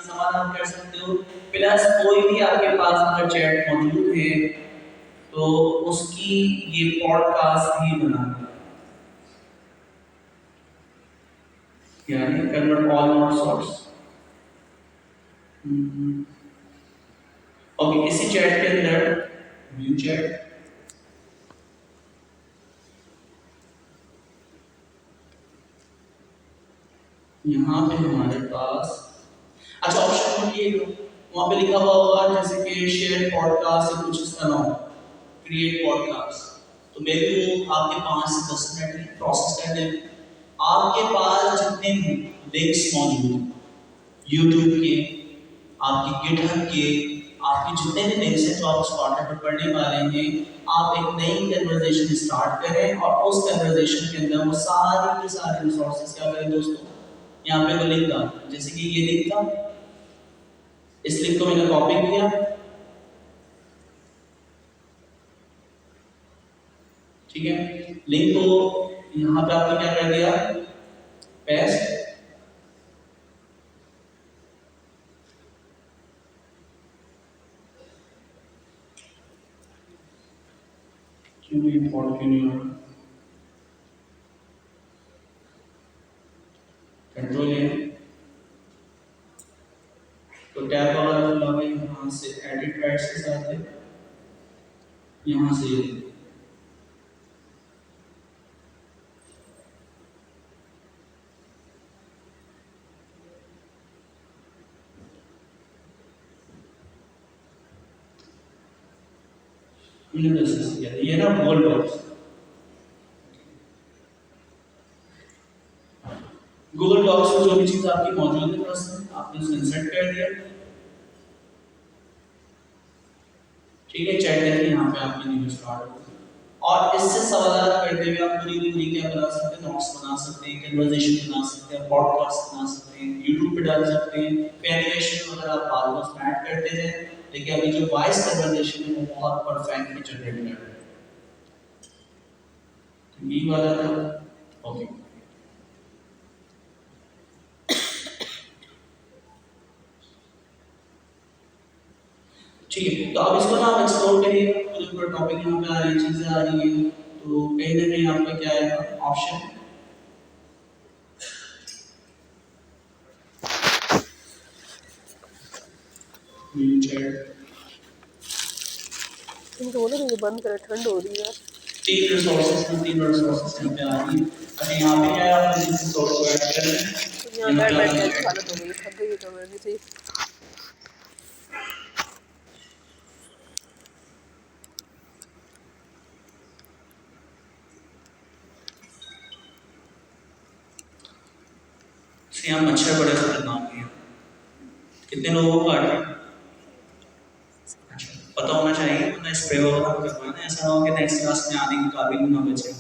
के समाधान कर सकते हो। प्लस कोई भी आपके पास अगर चैट मौजूद है तो उसकी ये पॉडकास्ट भी बना दो, यानी convert all note source. Okay, इसी चैट के अंदर व्यू चैट, यहाँ पे हमारे पास अच्छा ऑप्शन नोट ये लो, वहाँ पे लिखा हुआ होगा जैसे कि शेयर पॉडकास्ट या कुछ इस तरह, क्रिएट पॉडकास्ट। तो मैं भी वो आपके 5 से 10 मिनट में प्रोसेस कर दें। आपके पास जितने भी लिंक्स मौजूद हैं यूट्यूब के, आपके गिटहब के, आपके जितने भी लिंक्स हैं जो आप उस पार्टनर पर पढ़ने वाले हैं, आप एक नई कन्वर्सेशन स्टार्ट करें और उस कन्वर्सेशन के अंदर वो सारी की सारी रिसोर्सेज क्या करें दोस्तों, यहाँ पे वो लिंक था, जैसे कि ये लिंक था, इस लिंक को मैंने कॉपी किया, ठीक है, लिंक को यहाँ पे आपने क्या कर दिया, पेस्ट, क्यों इंपोर्ट क्यों नहीं हो रहा, कंट्रोल है तो टैब वाला खुला हुआ, यहाँ से एडिट राइट्स के साथ है, यहाँ से ये ना गूगल डॉक्स, गूगल डॉक्स में जो भी चीज आपकी मौजूद है बस आपने उसे इंसर्ट कर दिया, ठीक है। चैट देखिए यहाँ पे आपकी न्यू स्टार्ट हो गई और इससे सवाल करते हुए आप पूरी पूरी क्या बना सकते हैं, नोट्स बना सकते हैं, कन्वर्सेशन बना सकते हैं, पॉडकास्ट बना सकते हैं, यूट्यूब पे डाल सकते हैं, एनिमेशन वगैरह आप बाद में उसमें ऐड करते हैं। देखिए अभी जो वॉइस कन्वर्सेशन है वो बहुत परफेक्टली जनरेट कर रहा है, तो ये वाला था। ओके ठीक है, तो अब इसको ना आप एक्सप्लोर करिए, पूरे पूरे टॉपिक यहाँ पे आ रही है, चीजें आ रही हैं, तो कहीं ना कहीं आपका क्या है ऑप्शन, बंद कर, ठंड हो रही है। 3 रिसोर्सेज यहाँ पे आ रही है। अच्छा यहाँ पे क्या है, आपने जिस रिसोर्स को ऐड कर रहे हैं, यहाँ बैठ बैठ के हालत हो गई, थक गई तो मैं भी थी। यहाँ मच्छर बड़े खतरनाक हैं, कितने लोगों को काट रहे हैं, अच्छा पता होना चाहिए, वरना स्प्रे वगैरह करवाना, ऐसा ना हो कि नेक्स्ट क्लास में आने के काबिल ना बचे।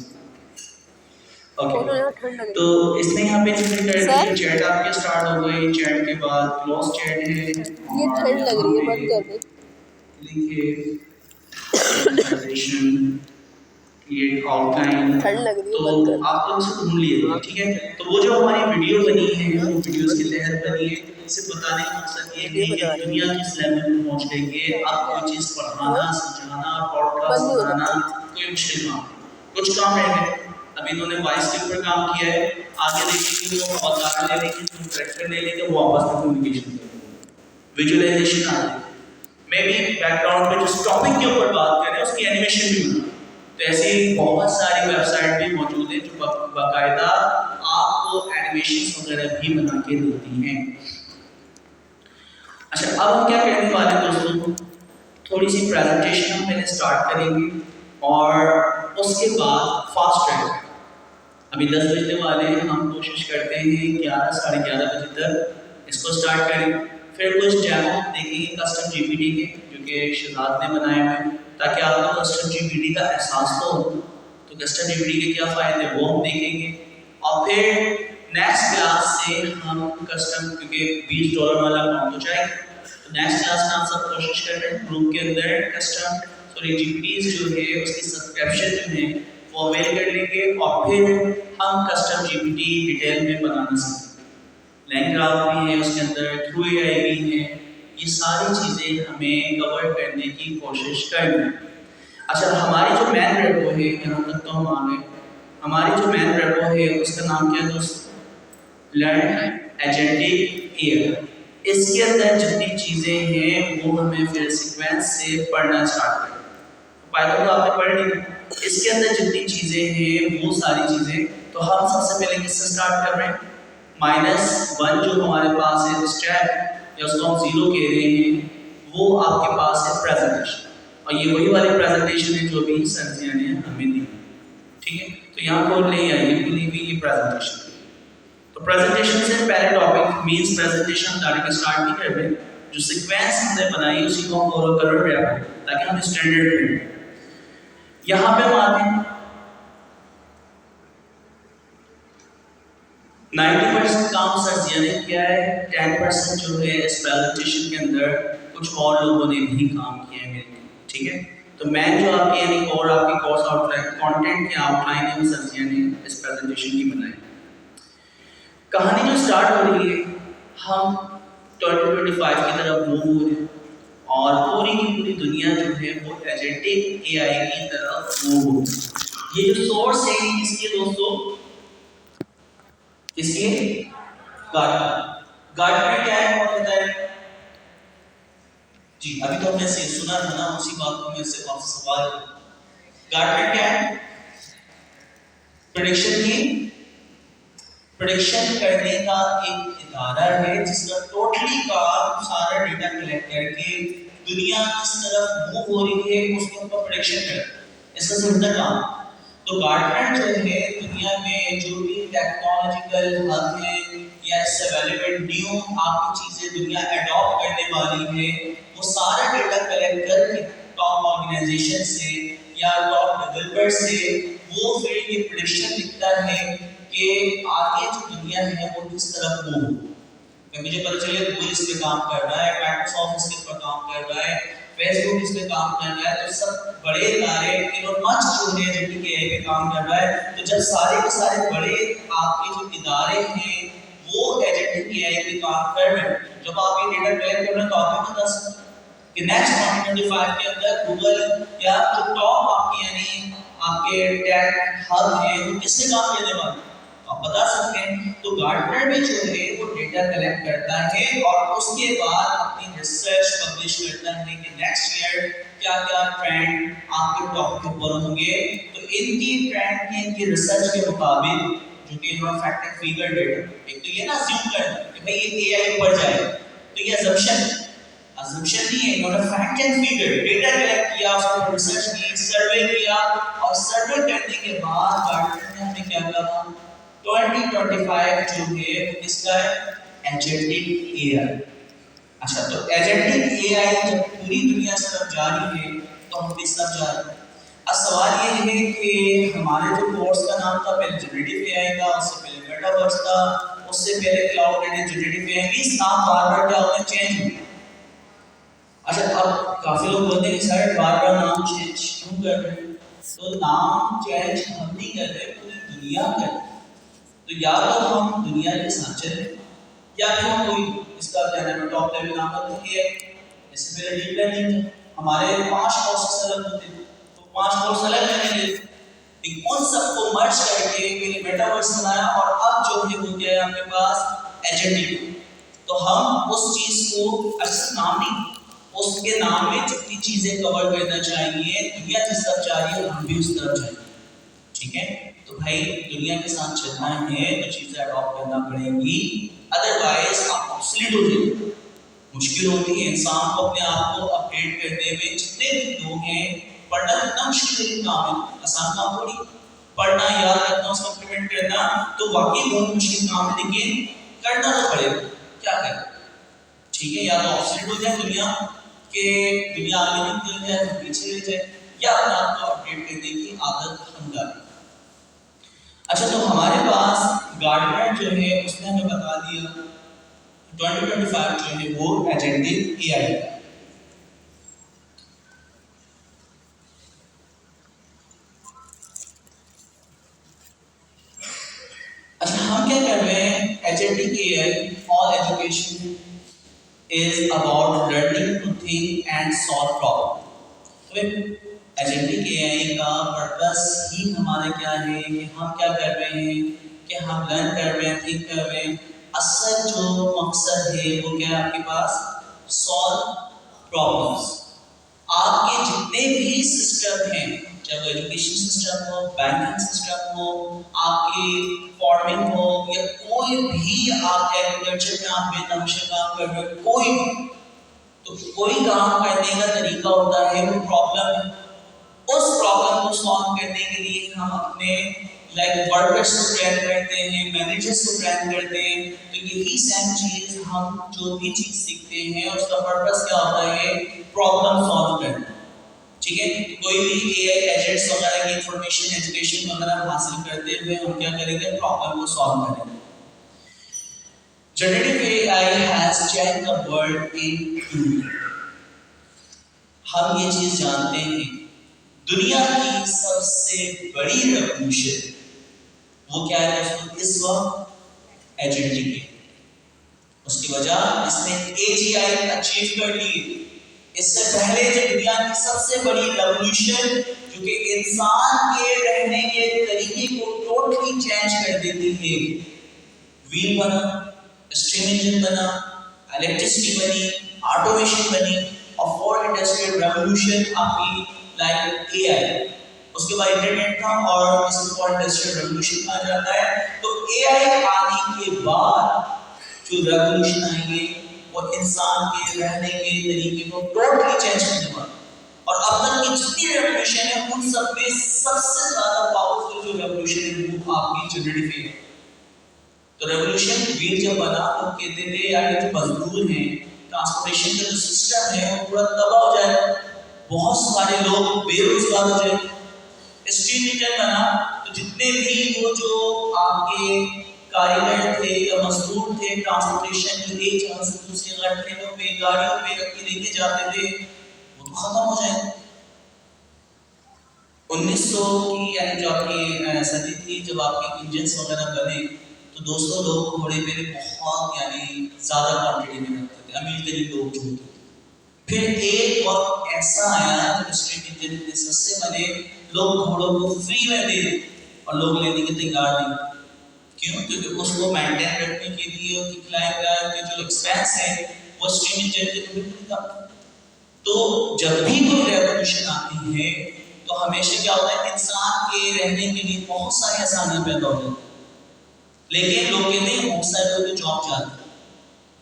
ओके तो इसमें यहाँ पे चीजें कर दी, चैट आपके स्टार्ट हो गई, चैट के बाद क्लोज चैट है, ये ठंड लग रही है, बंद कर दे, लिखिए कन्वर्सेशन क्रिएट आउटलाइन, ठंड लग रही है, तो बंद कर आप लोग से ढूंढ लिए, ठीक है। तो वो जो हमारी वीडियो बनी है वो वीडियोस के तहत बनी है, सिर्फ बताने का मकसद ये है कि दुनिया किस लेवल में पहुंच गई है, आप कोई चीज पढ़ाना समझाना पॉडकास्ट बनाना कोई मुश्किल काम नहीं, कुछ काम रह गए। अभी इन्होंने वॉइस के ऊपर काम किया है, आगे देखेंगे वो अवतार ले लेंगे, तुम कैरेक्टर ले लेंगे, वो आपस में कम्युनिकेशन करेंगे, विजुअलाइजेशन आ जाएगी। मैं भी बैकग्राउंड पे जिस टॉपिक के ऊपर बात कर रहे हैं उसकी एनिमेशन भी बना, तो ऐसे बहुत सारी वेबसाइट भी मौजूद है जो बाकायदा आपको एनिमेशन वगैरह भी बना के देती हैं। अच्छा अब हम क्या कहने वाले हैं दोस्तों, थोड़ी सी प्रेजेंटेशन हम पहले स्टार्ट करेंगे और उसके बाद फास्ट ट्रैक, अभी 10 बजने वाले हैं, हम कोशिश करते हैं 11 साढ़े 11 बजे तक इसको स्टार्ट करें, फिर कुछ डेमो देखेंगे कस्टम जीपीटी के जो कि शहजाद ने बनाए हुए हैं, ताकि आपको कस्टम जीपीटी का एहसास तो हो, तो कस्टम जीपीटी के क्या फ़ायदे वो हम देखेंगे। और फिर नेक्स्ट क्लास से हम कस्टम, क्योंकि $20 वाला अकाउंट हो जाएगा, तो नेक्स्ट क्लास में हम सब कोशिश कर रहे हैं ग्रुप के अंदर कस्टम जीपीटीज जो है उसकी सब्सक्रिप्शन जो है वो अवेल कर लेंगे और फिर हम कस्टम जीपीटी डिटेल में बनाना सीखेंगे। लैंडग्राफ भी है उसके अंदर, थ्रू एआई भी है। ये सारी चीज़ें हमें कवर करने की कोशिश करनी है। अच्छा, हमारी जो मैन रेपो है, यहाँ तक तो हम आ गए। हमारी जो मैन रेपो है उसका नाम क्या है दोस्त? Learn agentic AI. इसके अंदर जितनी चीज़ें हैं वो हमें फिर सीक्वेंस से पढ़ना स्टार्ट करें। पाइथन तो आपने पढ़ ली। इसके अंदर जितनी चीज़ें हैं वो सारी चीज़ें तो हम सबसे पहले किससे स्टार्ट कर रहे हैं? -1 जो हमारे पास है स्टेप, या उसको हम 0 कह रहे हैं, वो आपके पास है प्रेजेंटेशन। और ये वही वाली प्रेजेंटेशन है जो भी सर्जिया ने हमें दी। ठीक है, तो यहाँ पर ले आइए ये प्रेजेंटेशन। तो प्रेजेंटेशन से पहले टॉपिक मींस प्रेजेंटेशन हम डायरेक्ट स्टार्ट नहीं कर रहे। जो सीक्वेंस हमने बनाई उसी को हम फॉलो कर रहे हैं ताकि हम स्टैंडर्ड में यहाँ पे हम आते हैं। 90% काम सर्जिया ने किया है, 10% जो है इस प्रेजेंटेशन के अंदर कुछ और लोगों ने भी काम किया है मेरे। ठीक है, तो मैं जो आपके यानी और आपकी कोर्स आउटलाइन कंटेंट की आउटलाइन है वो सर्जिया ने इस प्रेजेंटेशन की बनाई। कहानी जो स्टार्ट हो रही है, हम 2025 की तरफ मूव हो रहे हैं और पूरी की पूरी दुनिया जो है वो एजेंटिक एआई की तरफ मूव हो रही है। ये जो सोर्स है इसके दोस्तों, इसके गार्डनर क्या है कौन कहता है? जी अभी तो हमने से सुना था ना, उसी बात को मैं से आपसे सवाल। गार्डनर क्या है? प्रेडिक्शन करने का एक इदारा है जिसका टोटली काम सारा डेटा कलेक्ट करके दुनिया किस तरफ मूव हो रही है उसके ऊपर प्रेडिक्शन करना है। इसका सिंपल काम। तो गार्डनर जो है दुनिया में जो भी टेक्नोलॉजिकल हब है या इससे रेलेवेंट न्यू आपकी चीजें दुनिया अडॉप्ट करने वाली है, वो सारा डेटा कलेक्ट करके टॉप ऑर्गेनाइजेशन से या टॉप डेवलपर से वो फिर ये प्रेडिक्शन लिखता है कि आगे जो दुनिया है वो किस तरफ मूव हो। मुझे पता चले गूगल इस पे काम कर रहा है, माइक्रोसॉफ्ट इसके ऊपर काम कर रहा है, फेसबुक इस पे काम कर रहा है, तो सब बड़े इदारे इलोन मस्क जो है जो कि एआई पे काम कर रहा है। तो जब सारे के सारे बड़े आपके जो इदारे हैं वो एजेंटिक एआई पे काम कर रहे हैं, जब आप ये डेटा कलेक्ट कर रहे हैं तो आपको बता सकते कि नेक्स्ट 2025 के अंदर गूगल या जो टॉप आपके यानी आपके टेक हब है वो किससे काम करने वाले हैं आप बता सकते हैं। तो गार्डनर भी जो है वो डेटा कलेक्ट करता है और उसके बाद अपनी रिसर्च पब्लिश करता है कि नेक्स्ट ईयर क्या क्या ट्रेंड आपके टॉप के ऊपर होंगे। तो इनकी ट्रेंड की इनकी रिसर्च के मुताबिक जो कि इन्होंने फैक्ट एंड फिगर डेटा, एक तो ये ना अज्यूम करना कि भाई ये एआई ऊपर जाएगा, तो ये अजम्पशन नहीं है, इन्होंने fact and figure data collect किया, उसको रिसर्च की, सर्वे किया और सर्वे करने के बाद गार्डनर ने हमें क्या कहा 2025 जो है वो किसका है? Agentic AI. अच्छा, तो एजेंटिक एआई जब पूरी दुनिया से तरफ जा रही है तो हम किस तरफ जा रहे हैं? अब सवाल ये है कि हमारे जो कोर्स का नाम था पहले जनरेटिव एआई था, उससे पहले मेटावर्स था, उससे पहले क्लाउड एंड जनरेटिव एआई, इस नाम बार-बार क्या होते हैं चेंज होते हैं। अच्छा, अब काफी लोग बोलते हैं सर बार-बार नाम चेंज क्यों कर रहे हैं? तो नाम चेंज हम नहीं कर रहे, पूरी दुनिया कर रही है। तो या तो हम दुनिया के साथ चले या फिर हम कोई इसका क्या नाम है टॉप लेवल नाम रखते हैं। इससे पहले डीप लर्निंग हमारे 5 कोर्सेस अलग होते थे, तो 5 कोर्स अलग लेंगे, लेकिन उन सबको मर्ज करके मैंने मेटावर्स बनाया और अब जो है वो क्या है आपके पास एजेंटिक। तो हम उस चीज को असल नाम नहीं, उसके नाम में जितनी चीजें कवर करना चाहिए दुनिया जिस तरफ जा रही है हम भी उस तरफ जाएंगे। ठीक है, तो भाई दुनिया के साथ चलना है तो चीजें अडॉप्ट करना पड़ेंगी, अदरवाइज आप ऑब्सोलीट हो जाएंगे। मुश्किल होती है इंसान को अपने आप को अपडेट करने में। जितने भी लोग हैं, पढ़ना इतना मुश्किल काम है, आसान काम थोड़ी। पढ़ना, याद रखना, उसको इम्प्लीमेंट करना तो वाकई बहुत मुश्किल काम है, लेकिन करना तो पड़ेगा। क्या करें? ठीक है, या तो ऑब्सोलीट हो जाए दुनिया के, दुनिया आगे निकल जाए तो पीछे रह जाए, या अपने आप को अपडेट करने की आदत हम डालें। अच्छा, तो हमारे पास गार्डनर जो है उसने हमें बता दिया 2025 जो है वो एजेंटिक एआई। अच्छा, हम क्या कर रहे हैं agentic AI is about learning to think and solve problem. Agentic AI का पर्पस ही हमारा क्या है कि हम क्या कर रहे हैं, कि हम लर्न कर रहे हैं, थिंक कर रहे हैं। असल जो मकसद है वो क्या है आपके पास, सॉल्व प्रॉब्लम्स। आपके जितने भी सिस्टम हैं, चाहे एजुकेशन सिस्टम हो, बैंकिंग सिस्टम हो, आपके फार्मिंग हो, या कोई भी आप एग्रीकल्चर में आप बेतहाशा काम कर रहे हो, कोई भी, तो कोई काम करने का तरीका होता है, वो प्रॉब्लम है। उस प्रॉब्लम को सॉल्व करने के लिए हम अपने वर्कर्स को ट्रेन करते हैं, मैनेजर्स को ट्रेन करते हैं। तो यही सेम चीज हम जो भी चीज सीखते हैं उसका पर्पस क्या होता है, प्रॉब्लम सॉल्व करना। ठीक है, कोई भी एआई एजेंट्स वगैरह की इंफॉर्मेशन, एजुकेशन वगैरह हासिल करते हुए हम क्या करेंगे, प्रॉब्लम को सॉल्व करेंगे। Generative AI has changed the world in 2 हम ये चीज जानते हैं, दुनिया की सबसे बड़ी रेवोल्यूशन वो क्या है दोस्तों, इस वक्त एजेंटिक है। उसकी वजह इसने एजीआई अचीव कर ली। इससे पहले जो दुनिया की सबसे बड़ी रेवोल्यूशन जो कि इंसान के रहने के तरीके को टोटली चेंज कर देती है, व्हील बना, स्टीम इंजन बना, इलेक्ट्रिसिटी बनी, ऑटोमेशन बनी, और 4th इंडस्ट्रियल रेवोल्यूशन आपकी लाइक एआई, उसके बाद इंटरनेट था और इसको 4th इंडस्ट्रियल रेवोल्यूशन कहा जाता है। तो एआई आने के बाद जो रेवोल्यूशन आएंगे वो इंसान के रहने के तरीके को टोटली चेंज करने वाला। और अब तक की जितनी रेवोल्यूशन है उन सब में सबसे ज्यादा पावरफुल जो रेवोल्यूशन है वो आपकी जनरेटिव है। तो रेवोल्यूशन व्हील जब बना तो कहते थे यार ये जो मजदूर हैं, ट्रांसपोर्टेशन का जो सिस्टम है वो पूरा तबाह हो जाएगा, बहुत सारे लोग बेरोजगार हो जाएंगे। स्टीम इंजन बना तो जितने भी वो जो आपके कारीगर थे या मजदूर थे ट्रांसपोर्टेशन जो एक जगह से दूसरी जगह ट्रेनों पे, गाड़ियों पे रख के लेके जाते थे, वो तो खत्म हो जाएंगे। 1900 की यानी जो आपकी सदी थी, जब आपके इंजन वगैरह बने तो 200 लोग घोड़े पे बहुत यानी ज्यादा क्वांटिटी में रखते थे, अमीर गरीब लोग जो थे। फिर एक वक्त ऐसा आया जब स्टीम इंजन इतने सस्ते बने, लोग घोड़ों को फ्री में दे और लोग लेने के तैयार नहीं। क्यों? क्योंकि उसको मेंटेन रखने के लिए उसकी क्लाइंट के जो एक्सपेंस है वो स्टीम इंजन के बिल्कुल कम। तो जब भी कोई रेवोल्यूशन आती है तो हमेशा क्या होता है, इंसान के रहने के लिए बहुत सारी आसानियां पैदा हो जाती है। लेकिन लोग कहते हैं बहुत सारे लोग जॉब चाहते हैं,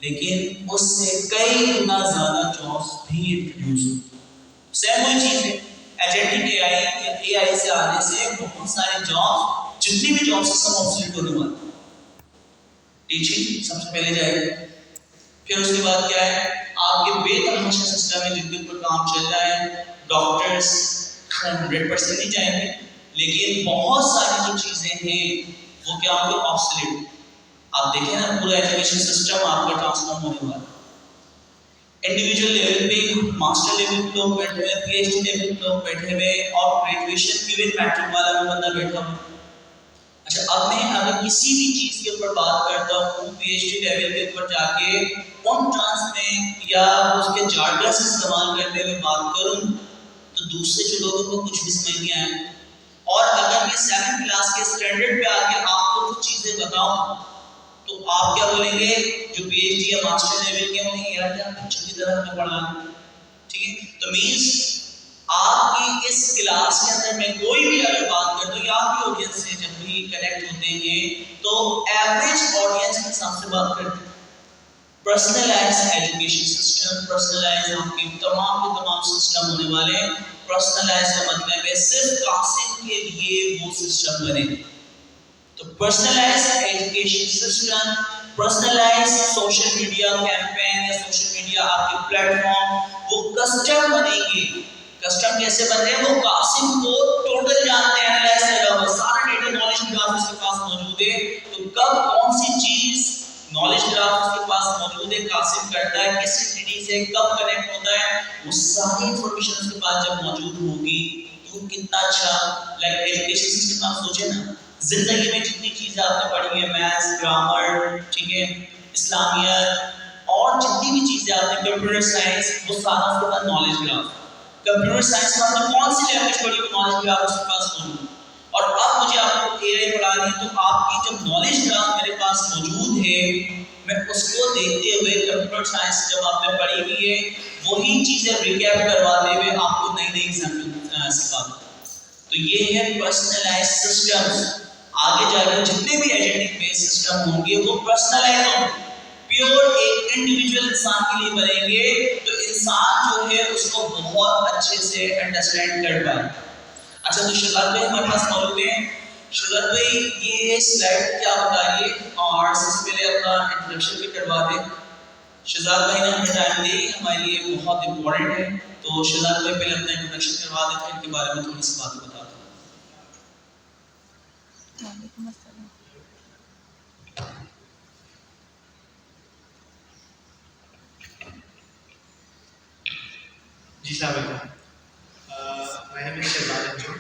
लेकिन उससे कई गुना ज्यादा जॉब्स भी इंट्रोड्यूस होती। सेम वही चीज है, एजेंटिक एआई या एआई से आने से बहुत सारे जॉब्स, जितनी भी जॉब्स सब ऑब्सोलीट होने वाले। टीचिंग सबसे पहले जाएगी, फिर उसके बाद क्या है, आपके बेतहाशा सिस्टम है जिनके ऊपर काम चल रहा है। डॉक्टर्स 100% नहीं जाएंगे, लेकिन बहुत सारी जो चीजें हैं वो क्या होंगे, ऑब्सोलीट। आप देखें ना, पूरा एजुकेशन सिस्टम आपका ट्रांसफॉर्म होने वाला है। इंडिविजुअल लेवल पे मास्टर लेवल पे लोग बैठे हुए, पीएचडी लेवल पे लोग बैठे हुए, और ग्रेजुएशन इवन मैट्रिक वाला भी बंदा बैठा हुआ। अच्छा, अब मैं अगर किसी भी चीज के ऊपर बात करता हूँ, पीएचडी लेवल के ऊपर जाके उन टर्म्स में या उसके जार्गन्स इस्तेमाल करने में बात करूँ तो दूसरे जो लोगों को कुछ भी समझ नहीं आया। और अगर मैं 7th क्लास के स्टैंडर्ड पे आके आपको कुछ चीजें बताऊं तो आप क्या बोलेंगे, जो पीएचडी या मास्टर लेवल के होंगे, यार क्या बच्चों की तरह हमें पढ़ाना। ठीक है, तो मींस आपकी इस क्लास के अंदर मैं कोई भी अगर बात करता हूँ या आपकी ऑडियंस से जब भी कनेक्ट होते हैं तो एवरेज ऑडियंस के हिसाब से बात करते हैं। पर्सनलाइज एजुकेशन सिस्टम, पर्सनलाइज आपके तमाम के तमाम सिस्टम होने वाले हैं। पर्सनलाइज का मतलब है सिर्फ कासिम के लिए वो सिस्टम बने। तो personalise education system, personalise social media campaign या सोशल मीडिया आपके प्लेटफॉर्म वो कस्टम बनेंगे। कस्टम कैसे बन रहे हैं, वो कासिम को टोटल जानते हैं, एनालाइज करा हुआ सारा डेटा नॉलेज ग्राफ उसके पास मौजूद है। तो कब कौन सी चीज नॉलेज ग्राफ उसके पास मौजूद है, कासिम करता है किस एंटिटी से, कब कनेक्ट होता है, वो सारी इंफॉर्मेशन उसके पास जब मौजूद होगी तो कितना अच्छा एजुकेशन सिस्टम। आप सोचे ना, जिंदगी में जितनी चीजें आपने पढ़ी है, मैथ्स, ग्रामर, ठीक है, इस्लामियत और जितनी भी चीज़ें आती हैं कंप्यूटर साइंस, वो सारा उसके पास नॉलेज ग्राफ। कंप्यूटर साइंस में आपने कौन सी लैंग्वेज पढ़ी, वो नॉलेज ग्राफ उसके पास मौजूद। और अब मुझे आपको एआई पढ़ानी है, तो आपकी जब नॉलेज ग्राफ मेरे पास मौजूद है, मैं उसको देखते हुए कंप्यूटर साइंस जब आपने पढ़ी हुई है, वही चीज़ें रिकैप करवाते हुए आपको नई नई एग्जाम्पल सिखाता हूँ। तो ये है पर्सनलाइज सिस्टम्स। आगे जाकर जितने भी एजेंटिक बेस्ड सिस्टम होंगे वो पर्सनलाइज होंगे, प्योर एक इंडिविजुअल इंसान के लिए बनेंगे, तो इंसान जो है उसको बहुत अच्छे से अंडरस्टैंड कर पाए। अच्छा, तो शहजाद भाई हमारे पास मौजूद हैं। शहजाद भाई ये स्लाइड क्या बता रही है, और सबसे पहले अपना इंट्रोडक्शन भी करवा दें। शहजाद भाई ने हमें टाइम दी, हमारे लिए बहुत इंपॉर्टेंट है। तो शहजाद भाई पहले अपना इंट्रोडक्शन करवा दें, फिर इनके बारे में थोड़ी सी बात बताता हूँ। जी साहब, my name is Shehzad Anjum.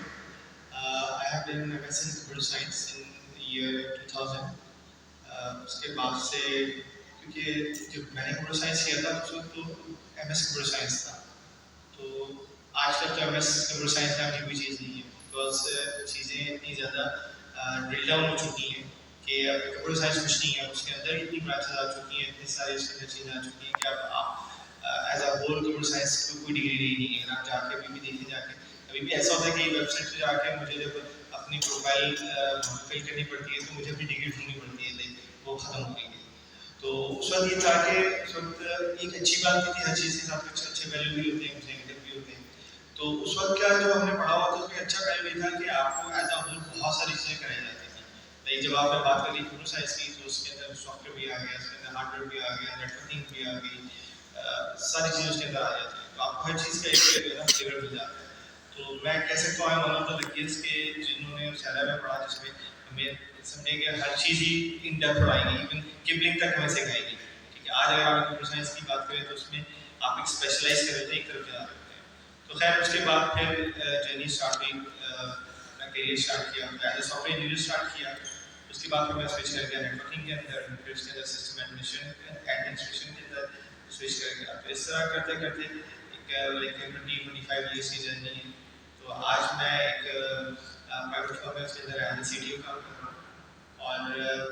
I have done MS in Computer Science in year 2000. उसके बाद से, क्योंकि जब मैंने कंप्यूटर साइंस किया था तो MS कंप्यूटर साइंस था, तो आज तक तो MS कंप्यूटर साइंस नाम की कोई चीज़ नहीं है, बिकॉज चीज़ें इतनी ज़्यादा ड्रिल डाउन हो चुकी हैं कि अब कंप्यूटर साइंस कुछ नहीं है, उसके अंदर इतनी ब्रांचेस आ चुकी हैं, इतनी सारी उसके अंदर चीज़ें आ चुकी हैं कि अब आप as a whole computer science की कोई डिग्री नहीं है। आप जाके अभी भी देखिए, जाके अभी भी ऐसा होता है कि वेबसाइट पे जाके मुझे जब अपनी प्रोफाइल फिल करनी पड़ती है तो मुझे अपनी डिग्री ढूंढनी पड़ती है, लाइक वो ख़त्म हो गई है। तो उस वक्त ये था कि उस वक्त एक अच्छी बात थी कि हर चीज़ के साथ कुछ अच्छे पहलू भी होते हैं, कुछ नेगेटिव भी होते हैं। तो उस वक्त क्या, जो हमने पढ़ा हुआ था उसमें अच्छा पहलू ये था कि आपको एज अ होल बहुत सारी चीज़ें कराई जाती थी। लाइक जब आपने बात करी कंप्यूटर साइंस की, तो उसके अंदर सॉफ्टवेयर भी आ गया, उसके अंदर हार्डवेयर भी आ गया, नेटवर्किंग भी आ गई, सारी चीज़ें उसके अंदर आ जाती हैं। तो आपको हर चीज़ का एक फ्लेवर मिल जाता है। तो मैं कह सकता हूँ वन ऑफ द लकीस्ट के जिन्होंने उस एरा में पढ़ा, जिसमें हमें समझे कि हर चीज़ ही इन डेप्थ पढ़ाएंगे, इवन किबलिंग तक हमें सिखाएंगे। ठीक है, आज अगर आप कंप्यूटर साइंस की बात करें तो उसमें आप एक स्पेशलाइज कर रहे थे, एक तरफ जा सकते हैं। तो खैर उसके बाद फिर जर्नी स्टार्ट हुई, अपना करियर स्टार्ट किया, as a software engineer start किया। उसके बाद फिर मैं स्विच कर गया नेटवर्किंग के अंदर, फिर उसके अंदर सिस्टम एडमिनिस्ट्रेशन के अंदर स्विच कर गया। तो इस तरह करते करते एक लाइक 20-25 ईयर्स की जर्नी है। तो आज मैं एक प्राइवेट फर्म है, उसके अंदर एज ए CTO काम कर रहा हूँ, और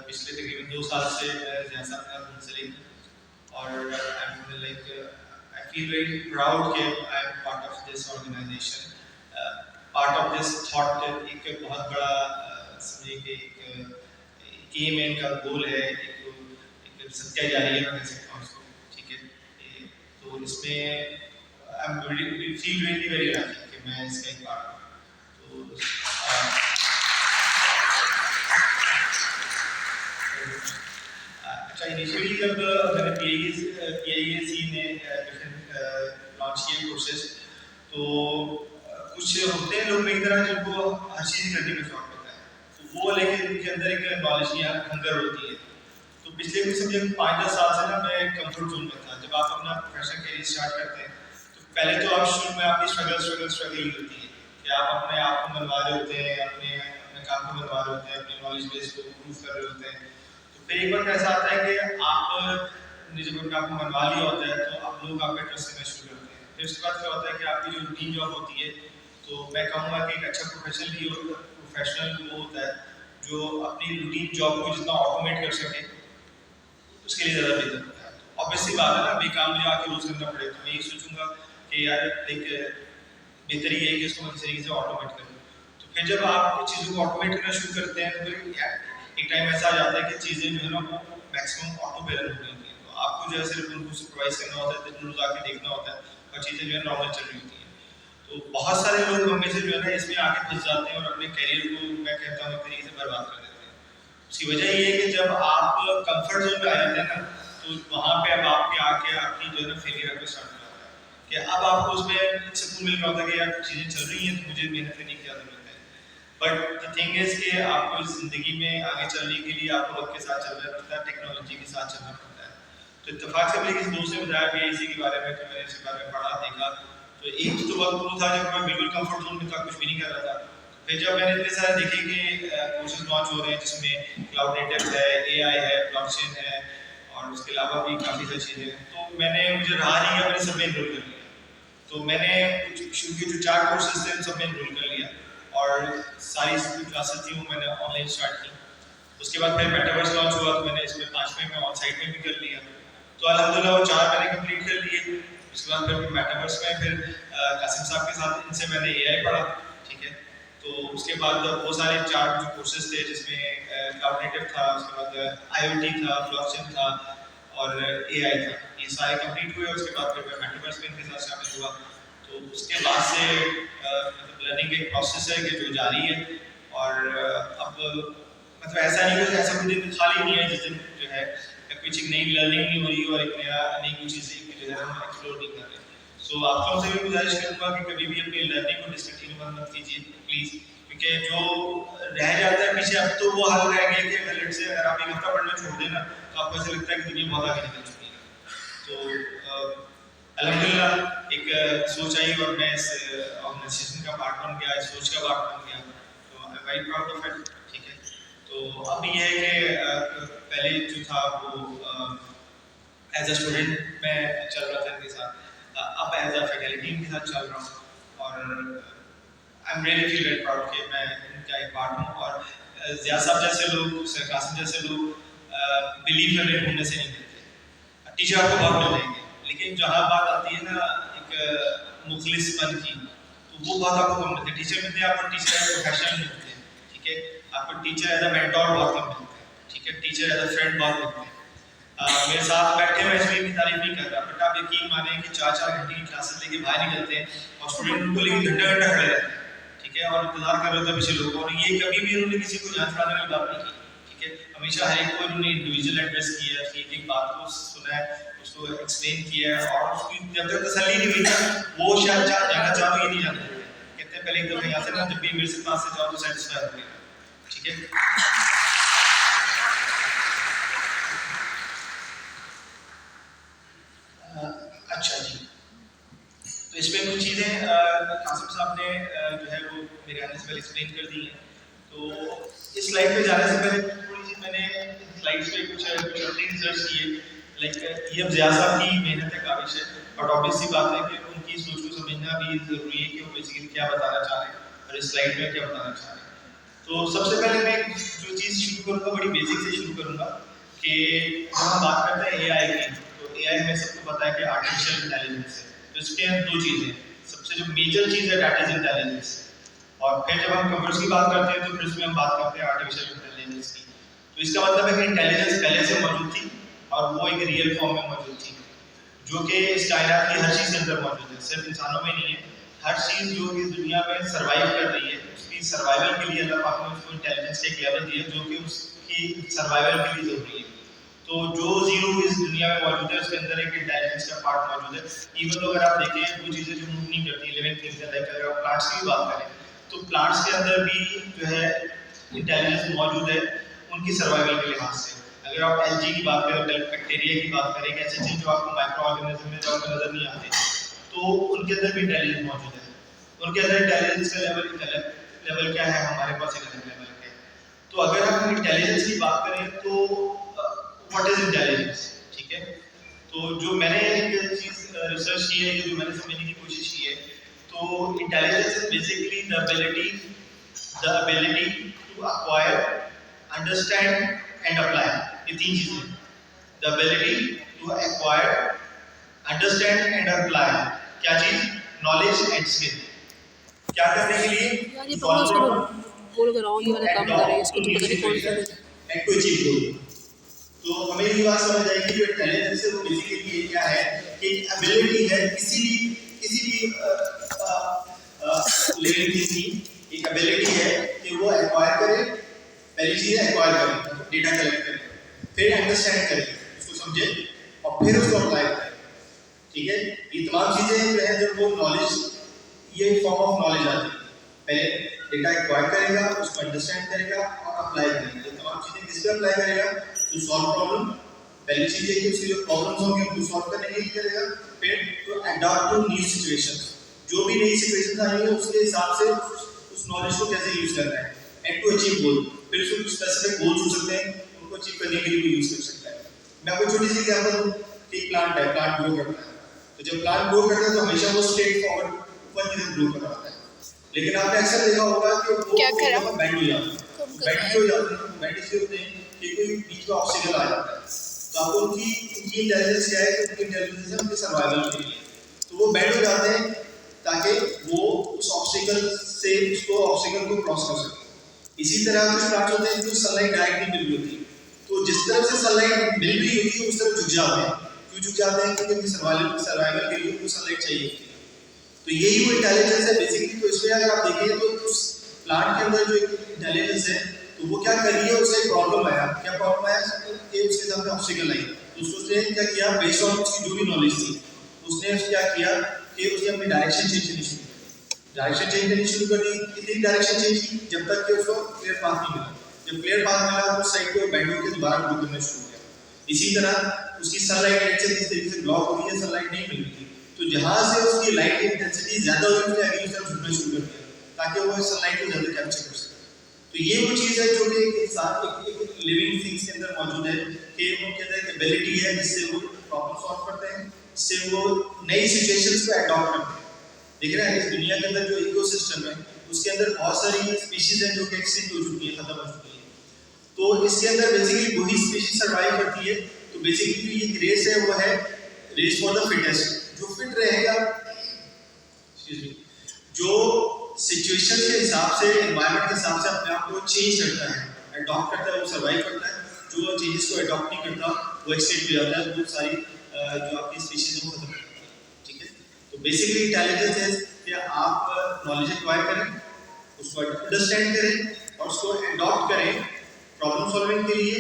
पिछले तकरीबन 2 साल से जैसा अपना मुंसलिक, और आई फील वेरी प्राउड कि I am part of this organisation, part of this thought. एक बहुत बड़ा समझिए कि एक एम है, इनका गोल है, एक सत्या जारी है, मैं कह सकता हूँ उसको। ठीक है, तो इसमें I am feel really very lucky कि मैं इसका एक पार्ट हूँ। तो अच्छा, इनिशियली जब मैंने PIAC ने डिफरेंट लॉन्च किए कोर्सेज, तो कुछ होते हैं लोग मेरी तरह जिनको हर चीज़ करने में शौक होता है, तो वो लेकिन उनके अंदर एक नॉलेज की हंगर होती है। तो पिछले कुछ समझे 5-10 साल से ना मैं कंफर्ट जोन में था। जब आप अपना प्रोफेशनल करियर स्टार्ट करते हैं तो पहले तो आप शुरू में आपकी स्ट्रगल ही होती है कि आप अपने आप को मनवा रहे होते हैं, अपने अपने काम को मनवा रहे होते हैं, अपने नॉलेज बेस को इम्प्रूव कर रहे होते हैं। तो फिर एक बार ऐसा आता है कि आपने जब अपने आप को मनवा लिया होता है तो आप लोग आपका ट्रस्ट करना शुरू करते हैं। फिर उसके बाद क्या होता है कि आपकी जो रूटीन जॉब होती है, तो मैं कहूँगा कि एक अच्छा प्रोफेशनल वो होता है जो अपनी रूटीन जॉब को जितना ऑटोमेट कर सके उसके लिए ज़्यादा बेहतर होता है। तो ऑब्वियसली बात है ना, बेकाम मुझे आके रोज़ करना पड़े, तो मैं ये सोचूंगा कि यार एक बेहतर ये है कि इसको मैं किसी तरीके से ऑटोमेट करूँ। तो फिर जब आप चीज़ों को ऑटोमेट करना शुरू करते हैं तो फिर एक टाइम ऐसा आ जाता है कि चीज़ें जो है ना वो मैक्सिमम ऑटो पे रन हो रही होती हैं। तो आपको जो है सिर्फ उनको सुपरवाइज करना होता है, दिन रोज आके देखना होता है, और चीज़ें जो है नॉर्मल चल रही होती हैं। तो बहुत सारे लोग हम में से जो है ना इसमें आके फंस जाते हैं और अपने करियर को मैं कहता हूँ एक तरीके से बर्बाद कर देते हैं। उसकी वजह ये है कि जब आप कंफर्ट जोन में आ जाते हैं ना, तो वहाँ पे अब आपके आके आपकी जो है ना फेलियर आपको स्टार्ट हो जाता है कि अब आपको उसमें सुकून मिल रहा होता है कि यार चीज़ें चल रही हैं तो मुझे मेहनत करने की क्या ज़रूरत है। बट द थिंग इज कि आपको इस ज़िंदगी में आगे चलने के लिए आपको वक्त के साथ चलना पड़ता है, टेक्नोलॉजी के साथ चलना पड़ता है। तो इत्तेफाक से मेरे किसी दोस्त ने बताया PIAC के बारे में, तो मैंने इसके बारे में पढ़ा देखा। तो एक तो वक्त वो था जब मैं बिल्कुल कंफर्ट जोन में था, कुछ भी नहीं कर रहा था। फिर जब मैंने इतने सारे देखे कि कोर्सेज लॉन्च हो रहे हैं जिसमें क्लाउड नेटिव है, AI है, ब्लॉकचेन है, और और उसके अलावा भी काफ़ी सारी चीज़ें हैं। तो मुझे रहा नहीं है, मैंने सब में इनरोल कर लिया। तो मैंने शुरू के जो 4 कोर्सेज थे उन सब में इनरोल कर लिया और सारी जो क्लासेस थी वो मैंने ऑनलाइन स्टार्ट की। उसके बाद फिर मेटावर्स लॉन्च हुआ तो मैंने इसमें 5वें में ऑन साइट में भी कर लिया। तो अल्हम्दुलिल्लाह वो 4 मैंने कंप्लीट कर लिए। उसके बाद फिर मेटावर्स में फिर कासिम साहब के साथ इनसे मैंने एआई पढ़ा, ठीक है। तो उसके बाद वो सारे 4 जो कोर्सेज थे जिसमें क्लाउड नेटिव था, उसके बाद आईओटी था, ब्लॉकचेन था और एआई था, ये सारे कंप्लीट हुए। उसके बाद फिर मैं मेटावर्स में इनके साथ शामिल हुआ। तो उसके बाद से मतलब लर्निंग एक प्रोसेस है कि जो जारी है और अब मतलब ऐसा नहीं कि ऐसा कोई दिन खाली नहीं है जिस दिन जो है कुछ एक नई लर्निंग नहीं हो रही और एक नई कुछ चीज़ें जो है हम एक्सप्लोर नहीं कर रहे। सो आप लोगों से भी गुजारिश करूँगा कि कभी भी अपनी लर्निंग को डिसकंटिन्यू मत कीजिए प्लीज़, क्योंकि जो रह जाता है पीछे अब तो वो हाल रह गया कि अगर लेट से अगर आप एक हफ्ता पढ़ना छोड़ देना तो आपको ऐसा लगता है कि दुनिया बहुत आगे निकल चुकी है। तो अल्हम्दुलिल्लाह एक सोच आई और मैं इस ऑर्गेनाइजेशन का पार्ट बन गया, इस सोच का पार्ट बन गया। तो I am very proud of it, ठीक है। तो अब ये है कि पहले जो था वो एज अ स्टूडेंट मैं चल रहा था इनके साथ, अब एज अ फैकल्टी इनके साथ चल रहा हूँ और I am really feel very proud कि मैं इनका एक पार्ट हूँ। और ज़िया साहब जैसे लोग, सर कासिम जैसे लोग बिलीव करने ढूंढने से नहीं मिलते। टीचर आपको बहुत मिल जाएंगे, लेकिन जहाँ बात आती है ना एक मुखलिसपन की, तो वो बात आपको कम मिलती है। टीचर मिलते हैं आपको, टीचर एज प्रोफेशनल मिलते हैं, ठीक है। आपको टीचर एज अ मेंटोर बहुत कम मिलते हैं, ठीक है। टीचर एज अ फ्रेंड बहुत मिलते हैं। मेरे साथ बैठे हुए इसलिए भी तारीफ नहीं कर रहा, बट आप यकीन माने कि 4-4 घंटे की क्लासेस लेके बाहर निकलते हैं और स्टूडेंट उनको लेके घंटा-घंटा खड़े रहते हैं, ठीक है। और इंतजार कर रहे होते हैं पीछे लोग, और ये कभी भी उन्होंने किसी को जान छुड़ाने वाली बात नहीं की, ठीक है। हमेशा हर एक को उन्होंने इंडिविजुअल एड्रेस किया, एक बात को सुना है, उसको एक्सप्लेन किया है और उसकी जब तक तसल्ली नहीं हुई ना वो शायद जाना चाहो ये नहीं जानते। कहते हैं पहले एक दफा यहाँ से ना, जब भी मेरे से पास से जाओ तो सेटिस्फाई हो गया, ठीक है। अच्छा जी, तो इसमें कुछ चीज़ें कासिम साहब ने जो है वो मेरे आने से पहले एक्सप्लेन कर दी हैं। तो इस स्लाइड पे जाने से पहले थोड़ी सी मैंने स्लाइड्स पे कुछ रिसर्च किए, लाइक ये अब ज़िया साहब की मेहनत है, काविश है, और ऑब्वियस सी बात है कि उनकी सोच को समझना भी ज़रूरी है कि वो बेसिकली क्या बताना चाह रहे हैं और इस स्लाइड में क्या बताना चाह रहे हैं। तो सबसे पहले मैं जो चीज़ शुरू करूँगा बड़ी बेसिक से शुरू करूँगा कि जब हम बात करते हैं एआई की, तो एआई में सबको पता है कि आर्टिफिशियल इंटेलिजेंस है। तो इसके दो चीज़ें, सबसे जो मेजर चीज़ है दैट इज इंटेलिजेंस, और फिर जब हम कंप्यूटर्स की बात करते हैं तो फिर उसमें हम बात करते हैं आर्टिफिशियल इंटेलिजेंस की। तो इसका मतलब है कि इंटेलिजेंस पहले से मौजूद थी और वो एक रियल फॉर्म में मौजूद थी, जो कि इस कायनात की हर चीज़ के अंदर मौजूद है, सिर्फ इंसानों में नहीं है। हर चीज़ जो इस दुनिया में सर्वाइव कर रही है, उसकी सर्वाइवल के लिए अल्लाह पाक ने उसको इंटेलिजेंस का एक लेवल दिया जो कि उसकी सर्वाइवल के लिए ज़रूरी है। तो जो जीरो इस दुनिया में मौजूद है उसके अंदर एक इंटेलिजेंस का पार्ट मौजूद है। इवन अगर आप देखें वो चीज़ें जो मूव नहीं करती, लिविंग थिंग्स है, लाइक अगर आप प्लांट्स की बात करें तो प्लांट्स के अंदर भी जो है इंटेलिजेंस मौजूद है उनकी सर्वाइवल के लिहाज से। अगर आप एलजी की बात करें, बैक्टीरिया की बात करें, ऐसी चीज़ जो आपको माइक्रो ऑर्गेनिज्म में जो आपको नजर नहीं आते, तो उनके अंदर भी इंटेलिजेंस मौजूद है। उनके अंदर इंटेलिजेंस का लेवल क्या है, हमारे पास एक अलग लेवल है। तो अगर हम इंटेलिजेंस की बात करें तो व्हाट इज इंटेलिजेंस, ठीक है। तो जो मैंने एक चीज़ रिसर्च की है, जो मैंने समझने की कोशिश की है, तो intelligence is basically the ability to acquire, understand and apply. ये तीन चीज़ें, the ability to acquire, understand and apply. क्या चीज़? Knowledge and skill. क्या करने के लिए? यार ये पता उसको बोल कर आओ, ये वाला काम कर रहे हैं, इसको तो पता नहीं कौन सा है। एंड टू अचीव गोल। तो हमें ये बात समझ आएगी जो इंटेलिजेंस है वो बेसिकली क्या है कि एबिलिटी है किसी भी लिविंग थिंग की एक एबिलिटी है कि वो एक्वायर करे, पहली चीज़ है एक्वायर करे, डेटा कलेक्ट करे, फिर अंडरस्टैंड करे, उसको समझे और फिर उसको अप्लाई करे, ठीक है। ये तमाम चीज़ें जो है जब वो नॉलेज, ये फॉर्म ऑफ नॉलेज आती है, पहले डेटा एक्वायर करेगा, उसको अंडरस्टैंड करेगा और अप्लाई करेगा। ये तमाम चीज़ें किस पे अप्लाई करेगा? To solve problem. पहली चीज़ है कि उसके जो प्रॉब्लम्स होंगे उनको सॉल्व करने के लिए करेगा, फिर to adopt to new situations, जो भी नई सिचुएशंस आएंगी उसके हिसाब से उस नॉलेज को कैसे यूज़ करना है। एंड टू अचीव गोल, फिर उसको स्पेसिफिक गोल्स हो सकते हैं, उनको अचीव करने के लिए भी यूज़ कर सकता है। मैं आपको छोटी सी एग्जांपल, एक प्लांट है, प्लांट ग्रो करता है, तो जब प्लांट ग्रो करता है तो हमेशा वो स्ट्रेट फॉरवर्ड ऊपर की तरफ ग्रो कर रहा होता है, लेकिन आपने अक्सर देखा होगा कि वो क्या एक करा? दफा बेंड हो जाता है, कम कर बेंड रहा क्यों हो जाते हैं, बेंड इसलिए होते हैं कि कोई बीच में ऑब्स्टिकल आ जाता है, तो आपको उनकी उनकी इंटेलिजेंस क्या है, उनकी इंटेलिजेंस है उनके सर्वाइवल के लिए, तो वो बेंड हो जाते हैं ताकि वो उस ऑब्स्टिकल से उसको ऑब्स्टिकल को क्रॉस कर सके। इसी तरह कुछ प्लांट्स होते हैं जो सनलाइट डायरेक्टली मिल रही होती है, तो जिस तरफ से सनलाइट मिल रही होती है उस तरफ झुक जाते हैं, क्यों झुक जाते हैं, क्योंकि उनकी सर्वाइवल के लिए उनको सनलाइट चाहिए होती है। तो यही वो इंटेलिजेंस है बेसिकली। तो इसमें अगर आप देखें तो उस प्लांट के अंदर जो इंटेलिजेंस है, तो वो क्या कर रही है, उसका एक प्रॉब्लम आया, क्या प्रॉब्लम आया कि उसके सामने ऑब्स्टिकल आई, तो उसने क्या किया, बेस्ड ऑन उसकी जो भी नॉलेज थी, उसने क्या किया कि उसने अपनी डायरेक्शन चेंज करनी शुरू की, डायरेक्शन चेंज करनी शुरू कर दी। कितनी डायरेक्शन चेंज की, जब तक कि उसको क्लियर पाथ नहीं मिला, जब क्लियर पाथ मिला तो साइड को बैंड होकर दोबारा ग्रो करना शुरू किया। इसी तरह उसकी सनलाइट लाइट से इस तरीके से ब्लॉक हो रही है, सनलाइट नहीं मिल रही थी, तो जहां से उसकी लाइट की इंटेंसिटी ज्यादा हो रही है, अगली तरफ झुकना शुरू कर दिया ताकि वो सनलाइट को ज्यादा कैप्चर कर सके। तो ये वो चीज है जो कि एक इंसान एक लिविंग थिंग्स के अंदर मौजूद है कि उनके अंदर एक एबिलिटी है जिससे वो प्रॉब्लम सॉल्व करते हैं, जिससे वो नई सिचुएशंस को अडॉप्ट करते हैं। देख रहे हैं इस दुनिया के अंदर जो इकोसिस्टम है उसके अंदर बहुत सारी स्पीशीज हैं जो कि एक्सटिंक्ट हो चुकी है, खत्म हो चुकी है, तो इसके अंदर बेसिकली वही स्पीशीज सर्वाइव करती है। तो बेसिकली ये रेस है वो है रेस फॉर द फिटेस्ट, जो फिट रहेगा, जो सिचुएशन के हिसाब से, एनवायरनमेंट के हिसाब से अपने आप को चेंज करता है, अडॉप्ट करता है, वो सर्वाइव करता है। जो चेंजेस को अडॉप्ट नहीं करता वो एक्सटिंक्ट हो जाता है, बहुत सारी जो आपकी स्पीशीज है वो खत्म हो जाती है। ठीक है, तो बेसिकली इंटेलिजेंस है कि आप नॉलेज एक्वायर करें, उसको अंडरस्टैंड करें और उसको अडॉप्ट करें प्रॉब्लम सॉल्विंग के लिए,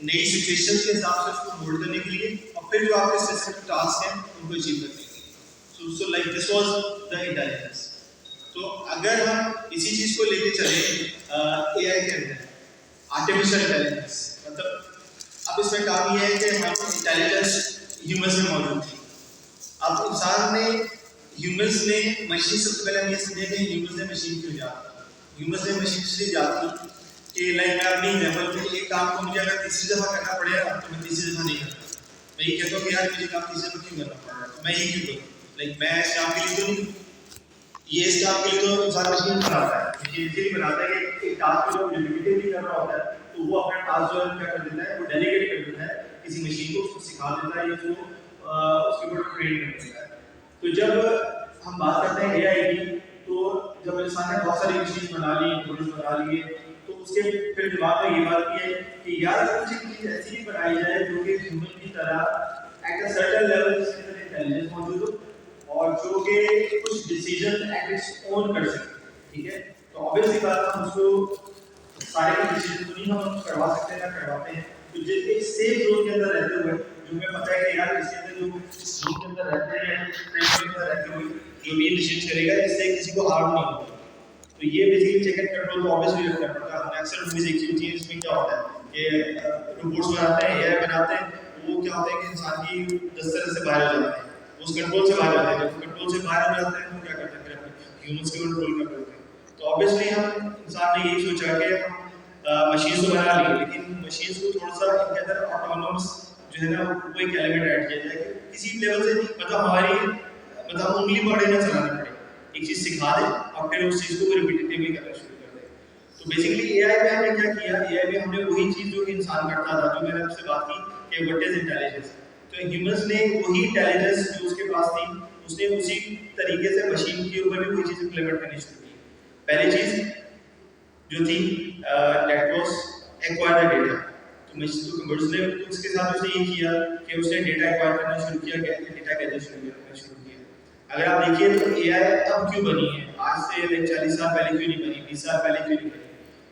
नई सिचुएशंस के हिसाब से उसको मोल्ड करने के लिए, और फिर जो आपके स्पेसिफिक टास्क हैं उनको अचीव करने के लिए। So like this was the intelligence. तो अगर हम इसी चीज को लेके चले एआई के अंदर, आर्टिफिशियल इंटेलिजेंस, मतलब अब इसमें काम ये है कि हम इंटेलिजेंस ह्यूमंस में मौजूद थी, अब इंसान ने, ह्यूमंस ने मशीन, सबसे पहले हम ये समझे कि ह्यूमंस ने मशीन क्यों जाती, ह्यूमंस ने मशीन इसलिए जाती कि लाइक मैं अपनी एग्जाम्पल में एक काम को मुझे अगर तीसरी दफा करना पड़ेगा तो मैं तीसरी दफा नहीं करता, मैं ये कहता हूँ कि यार मुझे काम तीसरी दफा क्यों करना पड़ रहा है, तो मैं ये क्यों करूँ, लाइक मैं इस काम के लिए तो नहीं, ये इस काम के लिए तो इंसान मशीन बनाता है, मशीन इसलिए बनाता है कि एक टास्क को जो रिपीटेडली कर रहा होता है तो वो अपना टास्क जो है क्या कर देता है, वो डेलीगेट कर देता है किसी मशीन को, उसको सिखा देता है या उसको उसके ऊपर ट्रेन कर देता है। तो जब हम बात करते हैं एआई की, तो जब इंसान ने बहुत सारी मशीन बना ली, मॉडल्स बना लिए, तो उसके फिर दिमाग में ये बात की है कि यार कुछ एक चीज ऐसी भी बनाई जाए जो कि ह्यूमन की तरह एट अ सर्टेन लेवल जिसके अंदर इंटेलिजेंस मौजूद हो और जो कि कुछ डिसीजन एट इट्स ओन कर सके। ठीक है, तो ऑब्वियसली बात हम उसको सारे के डिसीजन तो नहीं हम करवा सकते ना करवाते हैं, तो जिसके सेफ जोन के अंदर रहते हुए जो हमें पता है कि यार इसके अंदर जो जोन के अंदर रहते हैं, फ्रेम के अंदर रहते हुए जो भी डिसीजन करेगा इससे किसी को हार्म नहीं होगा। तो ये बेसिकली चेक एंड कंट्रोल तो ऑब्वियसली रखना पड़ता है। हमने अक्सर मूवीज देखी होती है, इसमें क्या होता है कि रोबोट्स बनाते हैं, एआई बनाते हैं, वो क्या होता है कि इंसान की दस्तरस से बाहर हो जाते हैं, उस कंट्रोल से बाहर हो जाते हैं, जब कंट्रोल से बाहर हो जाते हैं तो क्या करते हैं, फिर अपने ह्यूमंस को कंट्रोल कर लेते हैं। तो ऑब्वियसली हम इंसान ने यही सोचा कि हम मशीन तो बना ली, लेकिन मशीन को थोड़ा सा इनके अंदर ऑटोनोमस जो है ना वो एक एलिमेंट ऐड किया जाए कि किसी लेवल से मतलब हमारी मतलब उंगली पकड़े ना चलाना पड़े, एक चीज सिखा दे और फिर उस चीज को रिपीटेटिवली करना शुरू कर दे। तो बेसिकली एआई में हमने क्या किया, एआई में हमने वही चीज जो कि इंसान करता था, जो मैंने आपसे बात की कि व्हाट इज इंटेलिजेंस, तो ह्यूमंस ने वही इंटेलिजेंस जो उसके पास थी उसने उसी तरीके से मशीन के ऊपर भी वही चीज इंप्लीमेंट करनी शुरू की। पहली चीज जो थी that was acquire the data, तो कंप्यूटर्स ने उसके साथ उसने ये किया कि उसने डेटा एक्वायर करना शुरू किया, डेटा गैदर करना शुरू किया। अगर आप देखिए तो एआई अब क्यों बनी है, आज से 40 साल पहले क्यों नहीं बनी, 20 साल पहले क्यों नहीं बनी,